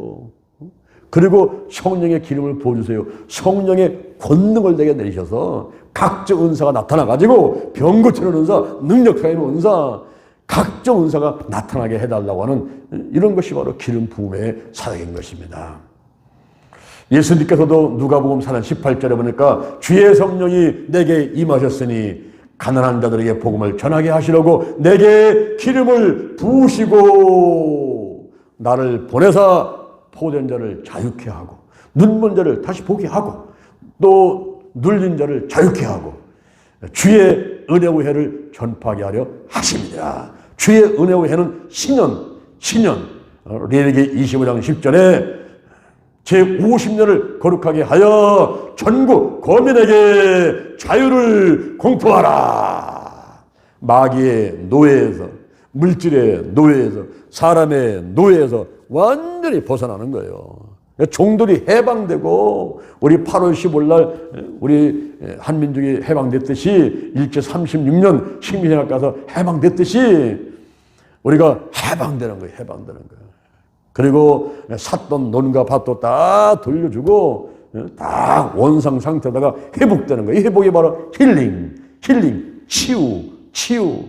그리고 성령의 기름을 부어주세요. 성령의 권능을 내게 내리셔서 각종 은사가 나타나가지고 병 고치는 은사, 능력 살리는 은사, 각종 은사가 나타나게 해달라고 하는 이런 것이 바로 기름 부음의 사역인 것입니다. 예수님께서도 누가복음 4장 18절에 보니까 주의 성령이 내게 임하셨으니 가난한 자들에게 복음을 전하게 하시려고 내게 기름을 부으시고 나를 보내사 포된 자를 자유케 하고 눈먼 자를 다시 보게 하고 또 눌린 자를 자유케 하고 주의 은혜의 해를 전파하게 하려 하십니다. 주의 은혜의 해는 신년 레위기 25장 10절에 제50년을 거룩하게 하여 전국 거민에게 자유를 공포하라. 마귀의 노예에서, 물질의 노예에서, 사람의 노예에서 완전히 벗어나는 거예요. 종들이 해방되고 우리 8월 15일 날 우리 한민족이 해방됐듯이 일제 36년 식민지학 가서 해방됐듯이 우리가 해방되는 거예요. 그리고 샀던 논과 밭도 다 돌려주고 다 원상 상태다가 회복되는 거예요. 이 회복이 바로 힐링, 치유,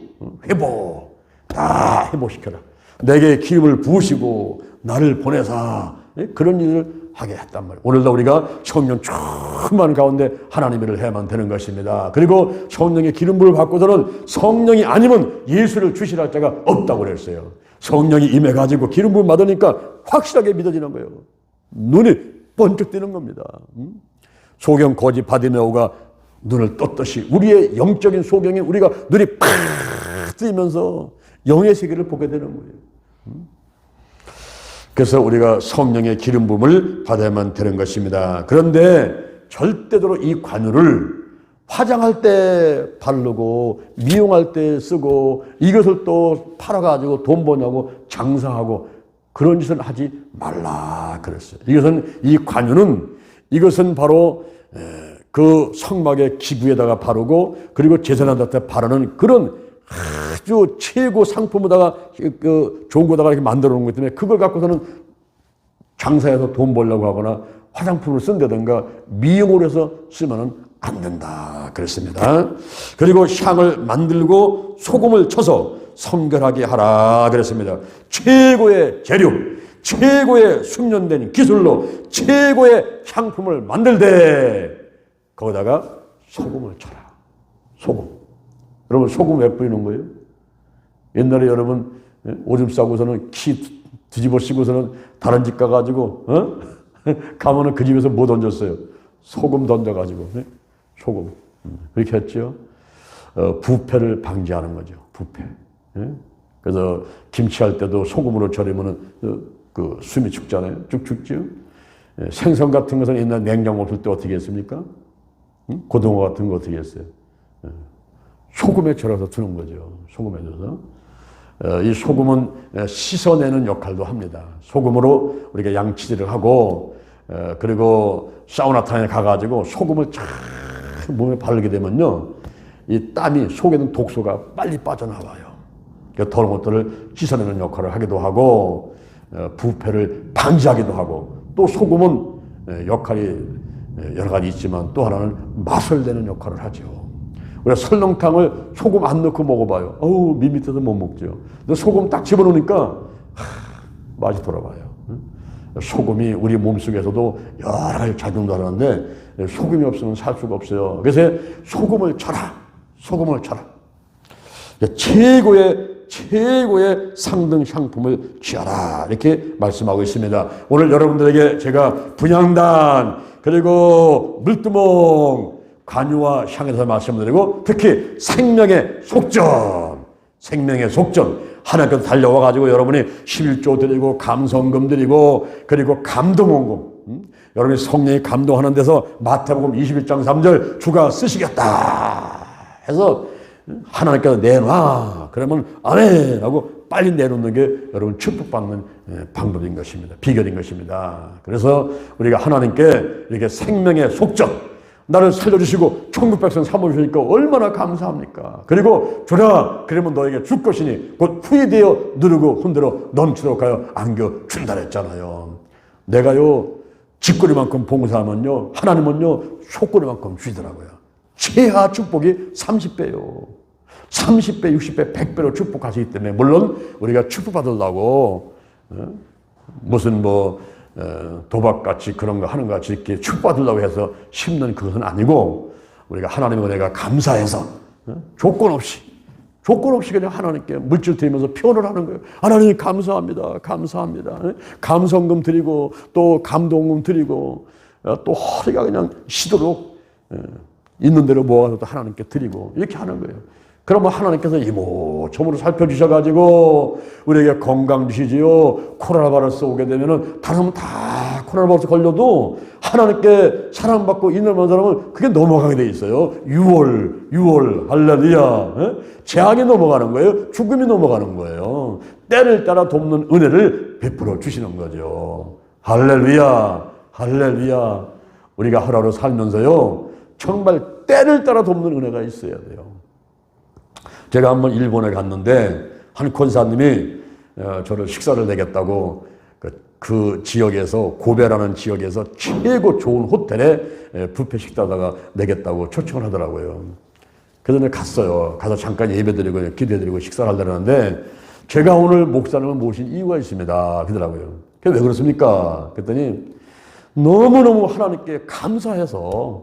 회복. 다 회복시켜라. 내게 기름을 부으시고 나를 보내사 그런 일을 하게 했단 말이에요. 오늘도 우리가 성령 충만한 가운데 하나님의 일을 해야만 되는 것입니다. 그리고 성령의 기름부를 받고서는 성령이 아니면 예수를 주시라 자가 없다고 그랬어요. 성령이 임해가지고 기름부를 받으니까 확실하게 믿어지는 거예요. 눈이 번쩍 뜨는 겁니다. 소경 거지 바디메오가 눈을 떴듯이 우리의 영적인 소경에 우리가 눈이 팍 뜨이면서 영의 세계를 보게 되는 거예요. 그래서 우리가 성령의 기름 부음을 받아야만 되는 것입니다. 그런데 절대로 이 관유를 화장할 때 바르고 미용할 때 쓰고 이것을 또 팔아가지고 돈 버냐고 장사하고 그런 짓을 하지 말라 그랬어요. 이 관유는 이것은 바로 그 성막의 기구에다가 바르고 그리고 제사장한테 바르는 그런 아주 최고 상품에다가 그 좋은 거다가 이렇게 만들어 놓은 거기 때문에 그걸 갖고서는 장사해서 돈 벌려고 하거나 화장품을 쓴다든가 미용을 해서 쓰면은 안 된다 그랬습니다. 그리고 향을 만들고 소금을 쳐서 성결하게 하라 그랬습니다. 최고의 재료, 최고의 숙련된 기술로 최고의 향품을 만들되 거기다가 소금을 쳐라. 소금. 여러분 소금 왜 뿌리는 거예요? 옛날에 여러분 오줌 싸고서는 키 뒤집어 씌고서는 다른 집 가가지고 가면은 그 집에서 뭐 던졌어요? 소금 던져가지고 소금 그렇게 했죠. 부패를 방지하는 거죠. 부패. 그래서 김치할 때도 소금으로 절이면은 그 숨이 죽잖아요. 쭉 죽죠. 생선 같은 것은 옛날 냉장 없을 때 어떻게 했습니까? 고등어 같은 거 어떻게 했어요? 소금에 절여서 두는 거죠. 소금에 절여서. 이 소금은 씻어내는 역할도 합니다. 소금으로 우리가 양치질을 하고 그리고 사우나탕에 가가지고 소금을 쫙 몸에 바르게 되면요. 이 땀이 속에 있는 독소가 빨리 빠져나와요. 더러운 것들을 씻어내는 역할을 하기도 하고 부패를 방지하기도 하고 또 소금은 역할이 여러 가지 있지만 또 하나는 맛을 내는 역할을 하죠. 우리가 설렁탕을 소금 안 넣고 먹어봐요. 어우 밋밋해서 못 먹죠. 근데 소금 딱 집어넣으니까 맛이 돌아와요. 소금이 우리 몸속에서도 여러 가지 작용도 하는데 소금이 없으면 살 수가 없어요. 그래서 소금을 쳐라. 소금을 쳐라. 최고의 상등 상품을 취하라. 이렇게 말씀하고 있습니다. 오늘 여러분들에게 제가 분향단, 그리고 물두멍, 관유와 향에서 말씀드리고, 특히 생명의 속전, 하나님께서 달려와가지고 여러분이 11조 드리고, 감성금 드리고, 그리고 감동원금, 여러분이 성령이 감동하는 데서 마태복음 21장 3절 주가 쓰시겠다 해서 하나님께서 내놔. 그러면 아멘 하고 빨리 내놓는 게 여러분 축복받는 방법인 것입니다. 비결인 것입니다. 그래서 우리가 하나님께 이렇게 생명의 속전, 나를 살려주시고 천국 백성 삼아주시니까 얼마나 감사합니까? 그리고 주라, 그러면 너에게 줄 것이니 곧 후이되어 누르고 흔들어 넘치도록 하여 안겨준다 했잖아요. 내가요 집거리만큼 봉사하면요 하나님은요 속거리만큼 주시더라고요. 최하 축복이 30배요. 30배, 60배, 100배로 축복하시기 때문에, 물론 우리가 축복받으려고 무슨 도박같이 그런 거 하는 것 같이 이렇게 축복받으려고 해서 심는 그것은 아니고, 우리가 하나님의 은혜가 감사해서 조건 없이 그냥 하나님께 물질 드리면서 표현을 하는 거예요. 하나님 감사합니다. 감성금 드리고 또 감동금 드리고 또 허리가 그냥 시도록 있는 대로 모아서 또 하나님께 드리고 이렇게 하는 거예요. 그러면 하나님께서 이모저모로 살펴주셔가지고 우리에게 건강 주시지요. 코로나 바이러스 오게 되면은 다른 사람은 다 코로나 바이러스 걸려도 하나님께 사랑받고 인내하는 사람은 그게 넘어가게 돼 있어요. 6월 할렐루야. 재앙이 넘어가는 거예요. 죽음이 넘어가는 거예요. 때를 따라 돕는 은혜를 베풀어 주시는 거죠. 할렐루야. 우리가 하루하루 살면서요 정말 때를 따라 돕는 은혜가 있어야 돼요. 제가 한번 일본에 갔는데 한 권사님이 저를 식사를 내겠다고 그 지역에서, 고베라는 지역에서 최고 좋은 호텔에 뷔페 식사다가 내겠다고 초청을 하더라고요. 그래서 갔어요. 가서 잠깐 예배드리고 기도해드리고 식사를 하려는데 제가 오늘 목사님을 모신 이유가 있습니다. 그러더라고요. 왜 그렇습니까? 그랬더니 너무너무 하나님께 감사해서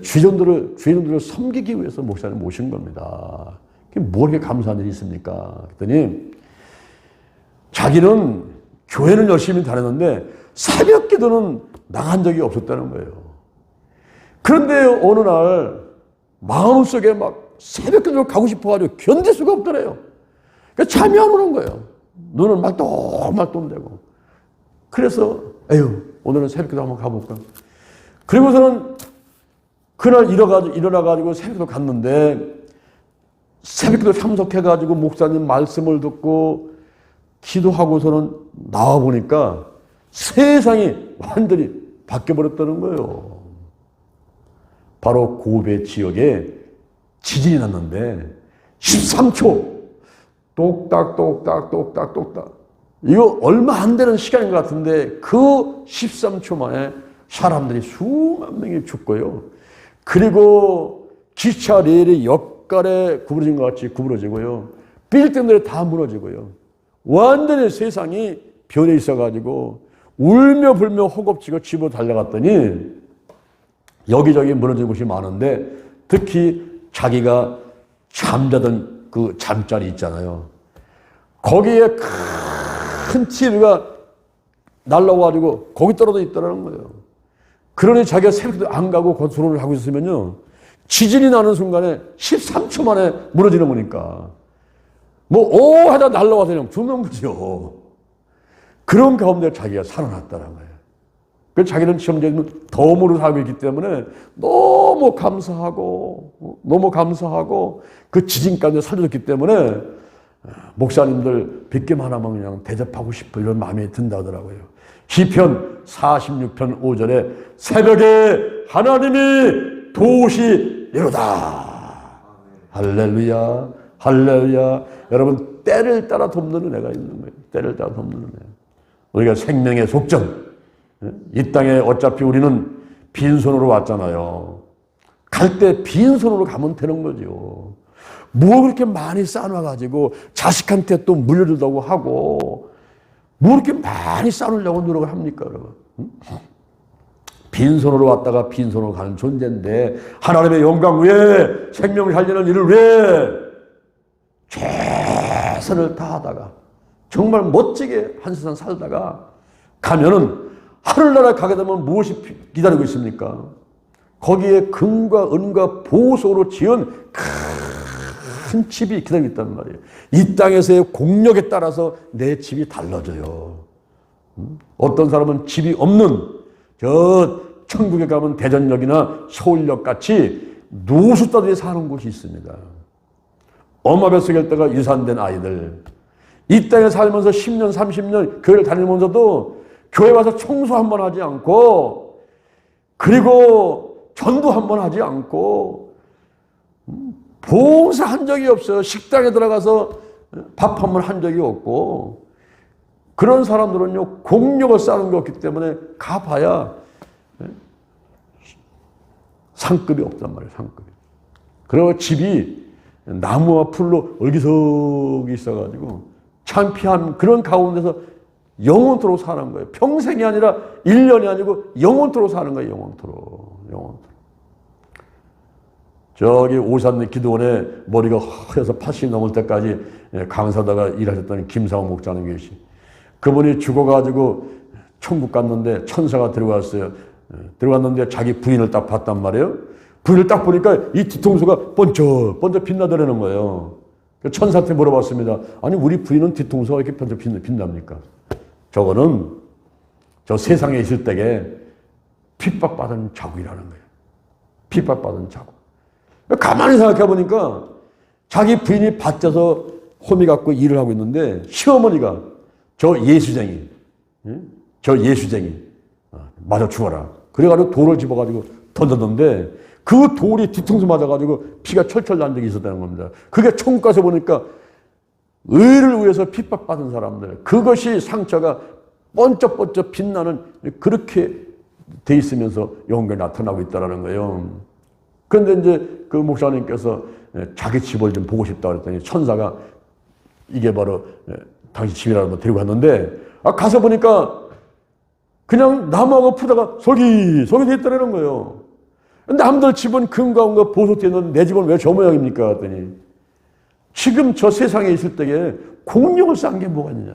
주인들을 섬기기 위해서 목사님 모신 겁니다. 뭐 이렇게 감사한 일이 있습니까? 그랬더니 자기는 교회는 열심히 다녔는데 새벽 기도는 나간 적이 없었다는 거예요. 그런데 어느 날 마음속에 막 새벽 기도를 가고 싶어가지고 견딜 수가 없더래요. 그러니까 잠이 안 오는 거예요. 눈은 말똥말똥되고. 그래서 에휴 오늘은 새벽 기도 한번 가볼까. 그리고서는 그날 일어나가지고 새벽 기도 갔는데 새벽 기도 참석해가지고 목사님 말씀을 듣고 기도하고서는 나와보니까 세상이 완전히 바뀌어버렸다는 거예요. 바로 고베 지역에 지진이 났는데 13초 똑딱 이거 얼마 안 되는 시간인 것 같은데 그 13초 만에 사람들이 수만 명이 죽고요. 그리고 기차 레일이 역갈에 구부러진 것 같이 구부러지고요. 빌딩들이 다 무너지고요. 완전히 세상이 변해 있어가지고 울며 불며 허겁지겁 집으로 달려갔더니 여기저기 무너진 곳이 많은데 특히 자기가 잠자던 그 잠자리 있잖아요. 거기에 큰 TV가 날라와가지고 거기 떨어져 있더라는 거예요. 그러니 자기가 새벽도 안 가고 건설을 하고 있으면요. 지진이 나는 순간에 13초 만에 무너지는 거니까 하다 날라와서 그냥 죽는 거죠. 그런 가운데 자기가 살아났다는 거예요. 그래서 자기는 시험제는 덤으로 살고 있기 때문에 너무 감사하고 그 지진 가운데 살려줬기 때문에 목사님들 빚김 하나만 그냥 대접하고 싶어 이런 마음이 든다더라고요. 시편 46편 5절에 새벽에 하나님이 도우시리로다. 할렐루야. 여러분 때를 따라 돕는 은혜가 있는 거예요. 때를 따라 돕는 은혜. 우리가 생명의 속전. 이 땅에 어차피 우리는 빈손으로 왔잖아요. 갈 때 빈손으로 가면 되는 거죠. 뭐 그렇게 많이 쌓아놔가지고 자식한테 또 물려주려고 하고 뭐 그렇게 많이 쌓으려고 노력을 합니까, 여러분? 빈손으로 왔다가 빈손으로 가는 존재인데 하나님의 영광 위에 생명 살리는 일을 위해 최선을 다하다가 정말 멋지게 한 세상 살다가 가면은 하늘나라 가게 되면 무엇이 기다리고 있습니까? 거기에 금과 은과 보석으로 지은 큰 집이 기다리고 있단 말이에요. 이 땅에서의 공력에 따라서 내 집이 달라져요. 어떤 사람은 집이 없는 저 천국에 가면 대전역이나 서울역 같이 노숙자들이 사는 곳이 있습니다. 엄마 뱃속에 있다가 유산된 아이들. 이 땅에 살면서 10년, 30년 교회를 다니면서도 교회 와서 청소 한 번 하지 않고 그리고 전도 한 번 하지 않고 봉사한 적이 없어요. 식당에 들어가서 밥 한 번 한 적이 없고 그런 사람들은요 공력을 쌓는 게 없기 때문에 가봐야 상급이 없단 말이에요. 상급이. 그리고 집이 나무와 풀로 얼기석이 있어가지고 창피한 그런 가운데서 영원토록 사는 거예요. 평생이 아니라 1년이 아니고 영원토록 사는 거예요. 영원토록. 저기 오산 기도원에 머리가 허여서 80 넘을 때까지 강사다가 일하셨던 김상호 목사님 계시. 그분이 죽어가지고 천국 갔는데 천사가 들어갔어요. 들어갔는데 자기 부인을 딱 봤단 말이에요. 부인을 딱 보니까 이 뒤통수가 번쩍 빛나더라는 거예요. 천사한테 물어봤습니다. 아니 우리 부인은 뒤통수가 이렇게 번쩍 빛납니까? 저거는 저 세상에 있을 때에 핍박받은 자국이라는 거예요. 핍박받은 자국. 가만히 생각해 보니까 자기 부인이 밭에서 호미 갖고 일을 하고 있는데 시어머니가 저 예수쟁이 맞아 죽어라. 그래가지고 돌을 집어가지고 던졌는데 그 돌이 뒤통수 맞아가지고 피가 철철 난 적이 있었다는 겁니다. 그게 천국 가서 보니까 의를 위해서 핍박받은 사람들, 그것이 상처가 번쩍번쩍 빛나는 그렇게 돼 있으면서 영광이 나타나고 있다는 거예요. 그런데 이제 그 목사님께서 자기 집을 좀 보고 싶다 그랬더니 천사가 이게 바로 당신 집이라고 데리고 갔는데 가서 보니까 그냥 나무하고 푸다가 석이 돼 있다는 거예요. 남들 집은 금과 은과 보석 돼 있는데 내 집은 왜 저 모양입니까? 그랬더니 지금 저 세상에 있을 때에 공력을 쌓은 게 뭐가 있느냐.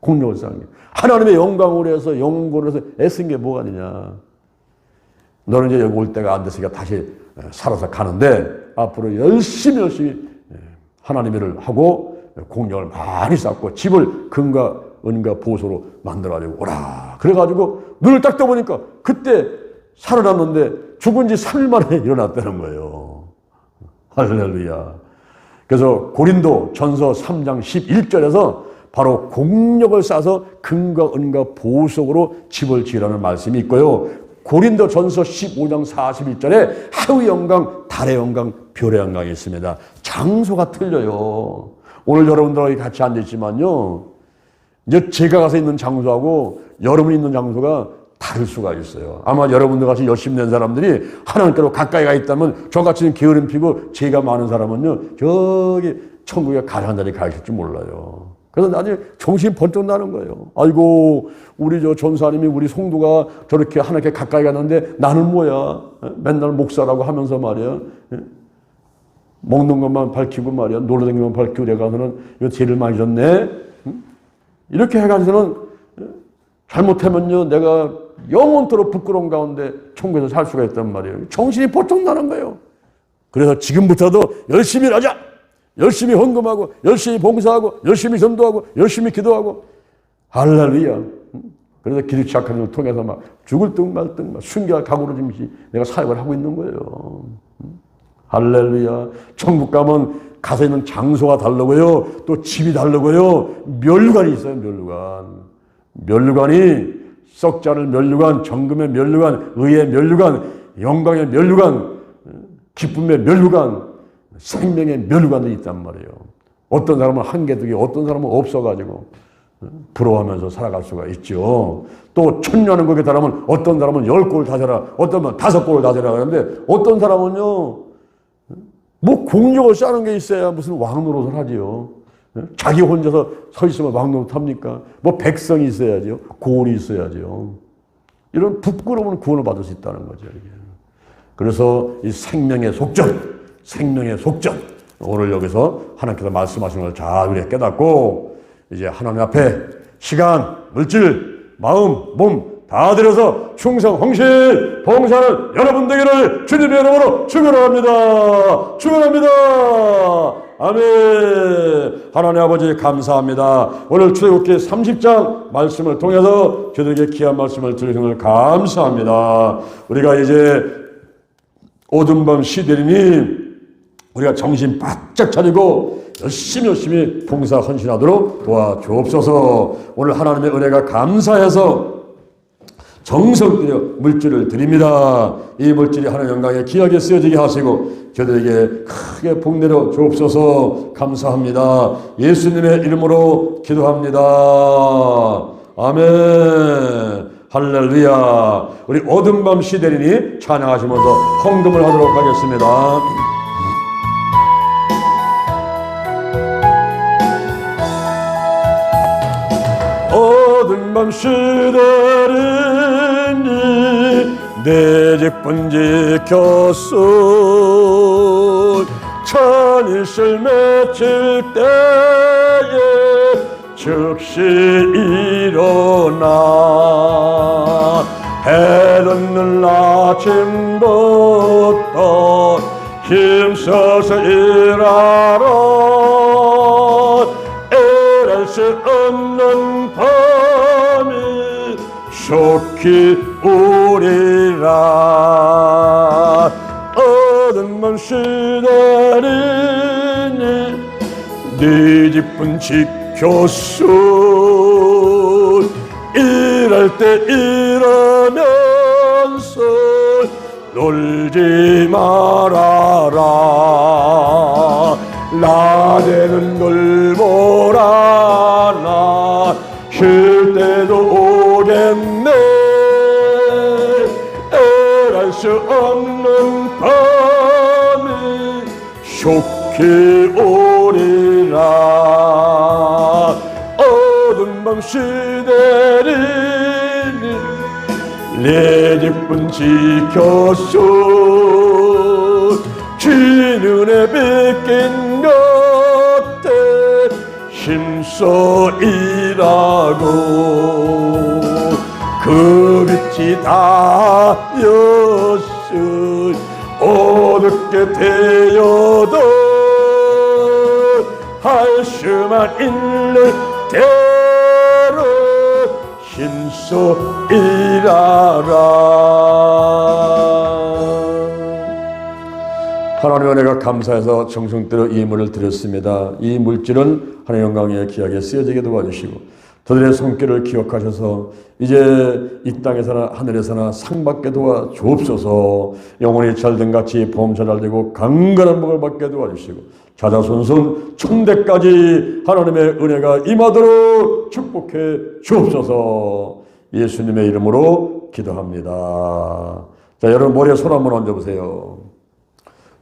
공력을 쌓은 게. 하나님의 영광으로 해서 영광으로 해서 애쓴 게 뭐가 있느냐. 너는 이제 여기 올 때가 안 됐으니까 다시 살아서 가는데 앞으로 열심히 하나님의 일을 하고 공력을 많이 쌓고 집을 금과 은과 보석으로 만들어가지고 오라. 그래가지고 눈을 딱 떠보니까 그때 살아났는데 죽은 지 3일 만에 일어났다는 거예요. 할렐루야. 그래서 고린도 전서 3장 11절에서 바로 공력을 쌓아서 금과 은과 보석으로 집을 지으라는 말씀이 있고요. 고린도 전서 15장 41절에 해의 영광, 달의 영광, 별의 영광이 있습니다. 장소가 틀려요. 오늘 여러분들하고 같이 앉아있지만요. 이제 제가 가서 있는 장소하고 여러분이 있는 장소가 다를 수가 있어요. 아마 여러분들 같이 열심히 낸 사람들이 하나님께로 가까이 가 있다면 저같이 게으름 피고 죄가 많은 사람은요. 저기 천국에 가장 자리에 가 있을지 몰라요. 그래서 나중에 정신이 번쩍 나는 거예요. 아이고 우리 저 전사님이 우리 성도가 저렇게 하나님께 가까이 갔는데 나는 뭐야. 맨날 목사라고 하면서 말이야. 먹는 것만 밝히고 말이야. 놀러다니는 것만 밝히고 내가 가서는 이거 죄를 많이 졌네. 이렇게 해가지고는 잘못하면요. 내가 영원토록 부끄러운 가운데 천국에서 살 수가 있단 말이에요. 정신이 번쩍 나는 거예요. 그래서 지금부터도 열심히 하자. 열심히 헌금하고 열심히 봉사하고 열심히 전도하고 열심히 기도하고 할렐루야. 그래서 기도 시작하는 걸 통해서 막 죽을 듯 말 듯 막 순교할 각오로 지금 내가 사역을 하고 있는 거예요. 할렐루야. 천국 가면 가서 있는 장소가 다르고요. 또 집이 다르고요. 멸류관이 있어요. 멸류관이 썩지 않을 멸류관, 정금의 멸류관, 의의 멸류관, 영광의 멸류관, 기쁨의 멸류관, 생명의 멸류관이 있단 말이에요. 어떤 사람은 한 개, 두 개, 어떤 사람은 없어가지고 부러워하면서 살아갈 수가 있죠. 또 천년은 거기에 달하면 어떤 사람은 10골을 다져라, 어떤 사람은 5골을 다져라 그러는데 어떤 사람은요, 뭐 공력을 쌓는 게 있어야 무슨 왕노릇을 하지요. 자기 혼자서 서 있으면 왕노릇 합니까? 뭐 백성이 있어야죠. 고원이 있어야죠. 이런 부끄러움은 구원을 받을 수 있다는 거죠. 이게. 그래서 이 생명의 속전, 오늘 여기서 하나님께서 말씀하시는 걸 잘 우리가 깨닫고 이제 하나님 앞에 시간, 물질, 마음, 몸 다 들여서 충성, 헌신, 봉사하는 여러분 되기를 주님의 이름으로 축원합니다. 축원합니다. 아멘. 하나님 아버지 감사합니다. 오늘 출애굽기 30장 말씀을 통해서 저들에게 귀한 말씀을 들으신 걸 감사합니다. 우리가 이제 오둔밤 시대리니 우리가 정신 바짝 차리고 열심히 봉사 헌신하도록 도와주옵소서. 오늘 하나님의 은혜가 감사해서 정성 들여 물질을 드립니다. 이 물질이 하나님 영광에 귀하게 쓰여지게 하시고 저들에게 크게 복내려 주옵소서. 감사합니다. 예수님의 이름으로 기도합니다. 아멘. 할렐루야. 우리 오둔밤 시대리니 찬양하시면서 헌금을 하도록 하겠습니다. 오둔밤 시대리니 내 직분 지켰소. 천일실 맺힐 때에 즉시 일어나 해 돋는 아침부터 힘써서 일하라. 일할 수 없는 밤이 속히 오리라. 얻은 시대리니 네 직분 지켰소. 일할 때 일하면서 놀지 말아라. 나대는 놀보라. 나 쉴 때도 오겠네. 일할 수 없는 밤이 속히 오리라. 어두운 밤 시대리니 내 직분 지켰소. 주님의 빗긴 곁에 힘써 일하고 그 빛이 닿였으 어둡게 되어도 할 수만 있는 대로 힘써 일하라. 하나님의 은혜가 감사해서 정성대로 이 물을 드렸습니다. 이 물질은 하나님의 영광에 귀하게 쓰여지게 도와주시고 저들의 손길을 기억하셔서 이제 이 땅에서나 하늘에서나 상받게 도와주옵소서. 영혼이 잘된같이 범사잘 되고 강건한 복을 받게 도와주시고 자자손손 천대까지 하나님의 은혜가 임하도록 축복해 주옵소서. 예수님의 이름으로 기도합니다. 자, 여러분 머리에 손 한번 얹어보세요.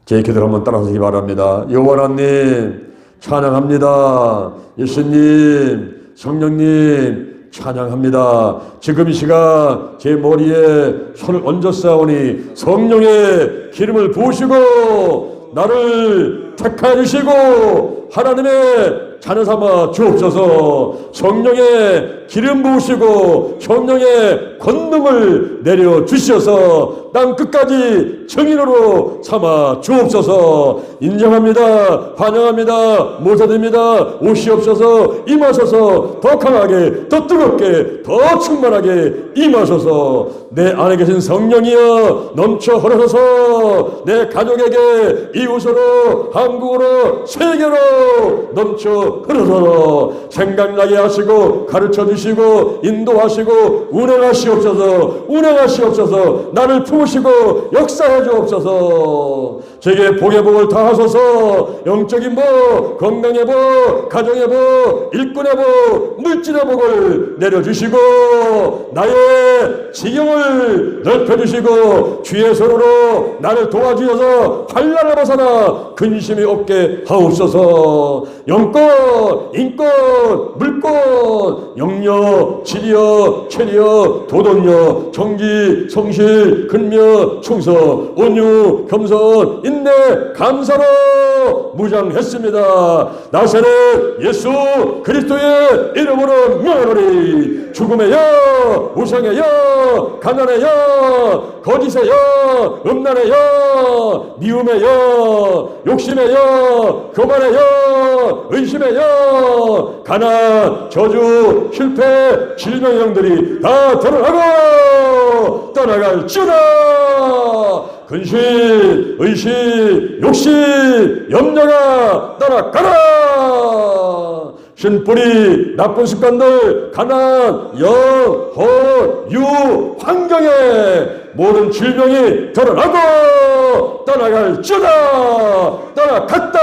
제 기도를 한번 따라하시기 바랍니다. 여호와 하나님 찬양합니다. 예수님, 성령님 찬양합니다. 지금 이 시간 제 머리에 손을 얹었사오니 성령의 기름을 부으시고 나를 택하여 주시고 하나님의 자녀 삼아 주옵소서. 성령의 기름 부으시고 성령의 권능을 내려 주셔서 땅 끝까지 증인으로 삼아 주옵소서. 인정합니다. 환영합니다. 모사됩니다. 오시옵소서. 임하소서. 더 강하게 더 뜨겁게 더 충만하게 임하소서. 내 안에 계신 성령이여 넘쳐 흐르소서. 내 가족에게 이웃으로 한국으로 세계로 넘쳐 흐르소서. 생각나게 하시고 가르쳐 주시고 인도하시고 운행하시옵소서. 운행하시옵소서. 나를 품으시고 역사해 주옵소서. 제게 복의 복을 다하소서. 영적인 복, 건강의 복, 가정의 복, 일꾼의 복, 물질의 복을 내려주시고 나의 지경을 넓혀주시고 주의 손으로 나를 도와주셔서 환난을 벗어나 근심 욕심이 없게 하옵소서. 영권, 인권, 물권, 영력, 지력, 체력, 도덕력, 정기, 성실, 근면, 충성, 온유, 겸손, 인내, 감사로 무장했습니다. 나사렛 예수 그리스도의 이름으로 명하노니 죽음의 영, 우상의 영, 가난의 영, 거짓의 영, 음란의 영, 미움의 영, 욕심의 영, 교만의 영, 의심의 영, 가난, 저주, 실패, 질병의 영들이 다 드러나고 떠나갈지어다. 근심, 의심, 욕심, 염려가 떠나가라. 신뿌리, 나쁜 습관들, 가난, 영, 혼, 유, 환경에 모든 질병이 드러나고 떠나갈지어다. 떠나갔다.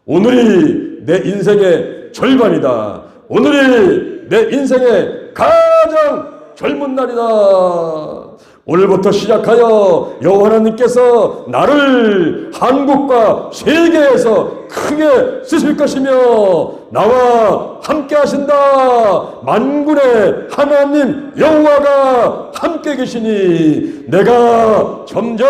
오늘이 내 인생의 절반이다. 오늘이 내 인생의 가장 젊은 날이다. 오늘부터 시작하여 여호와 하나님께서 나를 한국과 세계에서 크게 쓰실 것이며 나와 함께 하신다. 만군의 하나님 여호와가 함께 계시니 내가 점점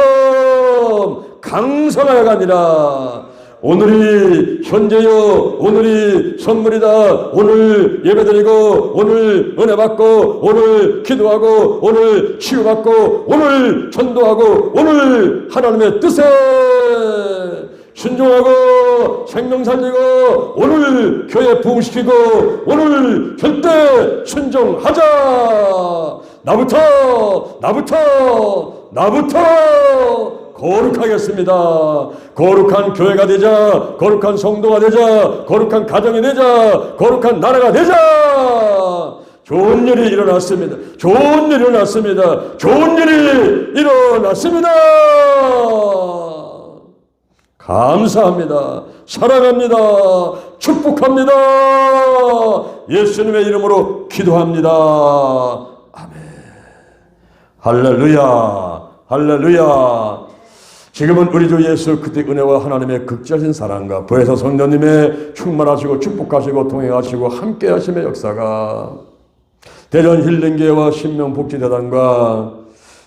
강성하여 가니라. 오늘이 현재요, 오늘이 선물이다. 오늘 예배드리고, 오늘 은혜받고, 오늘 기도하고, 오늘 치유받고, 오늘 전도하고, 오늘 하나님의 뜻에 순종하고 생명 살리고, 오늘 교회 부흥시키고, 오늘 절대 순종하자. 나부터 거룩하겠습니다. 거룩한 교회가 되자, 거룩한 성도가 되자, 거룩한 가정이 되자, 거룩한 나라가 되자. 좋은 일이 일어났습니다. 좋은 일이 일어났습니다. 좋은 일이 일어났습니다. 감사합니다. 사랑합니다. 축복합니다. 예수님의 이름으로 기도합니다. 아멘. 할렐루야. 할렐루야. 지금은 우리 주 예수 그리스도의 은혜와 하나님의 극지하신 사랑과 부에서 성령님의 충만하시고 축복하시고 동행하시고 함께하심의 역사가 대전 힐링교회와 신명복지재단과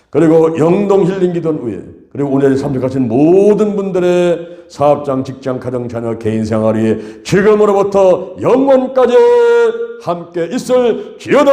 그리고 영동 힐링기도회 그리고 오늘 참석하신 모든 분들의 사업장, 직장, 가정, 자녀, 개인 생활이 지금으로부터 영원까지 함께 있을 지어다.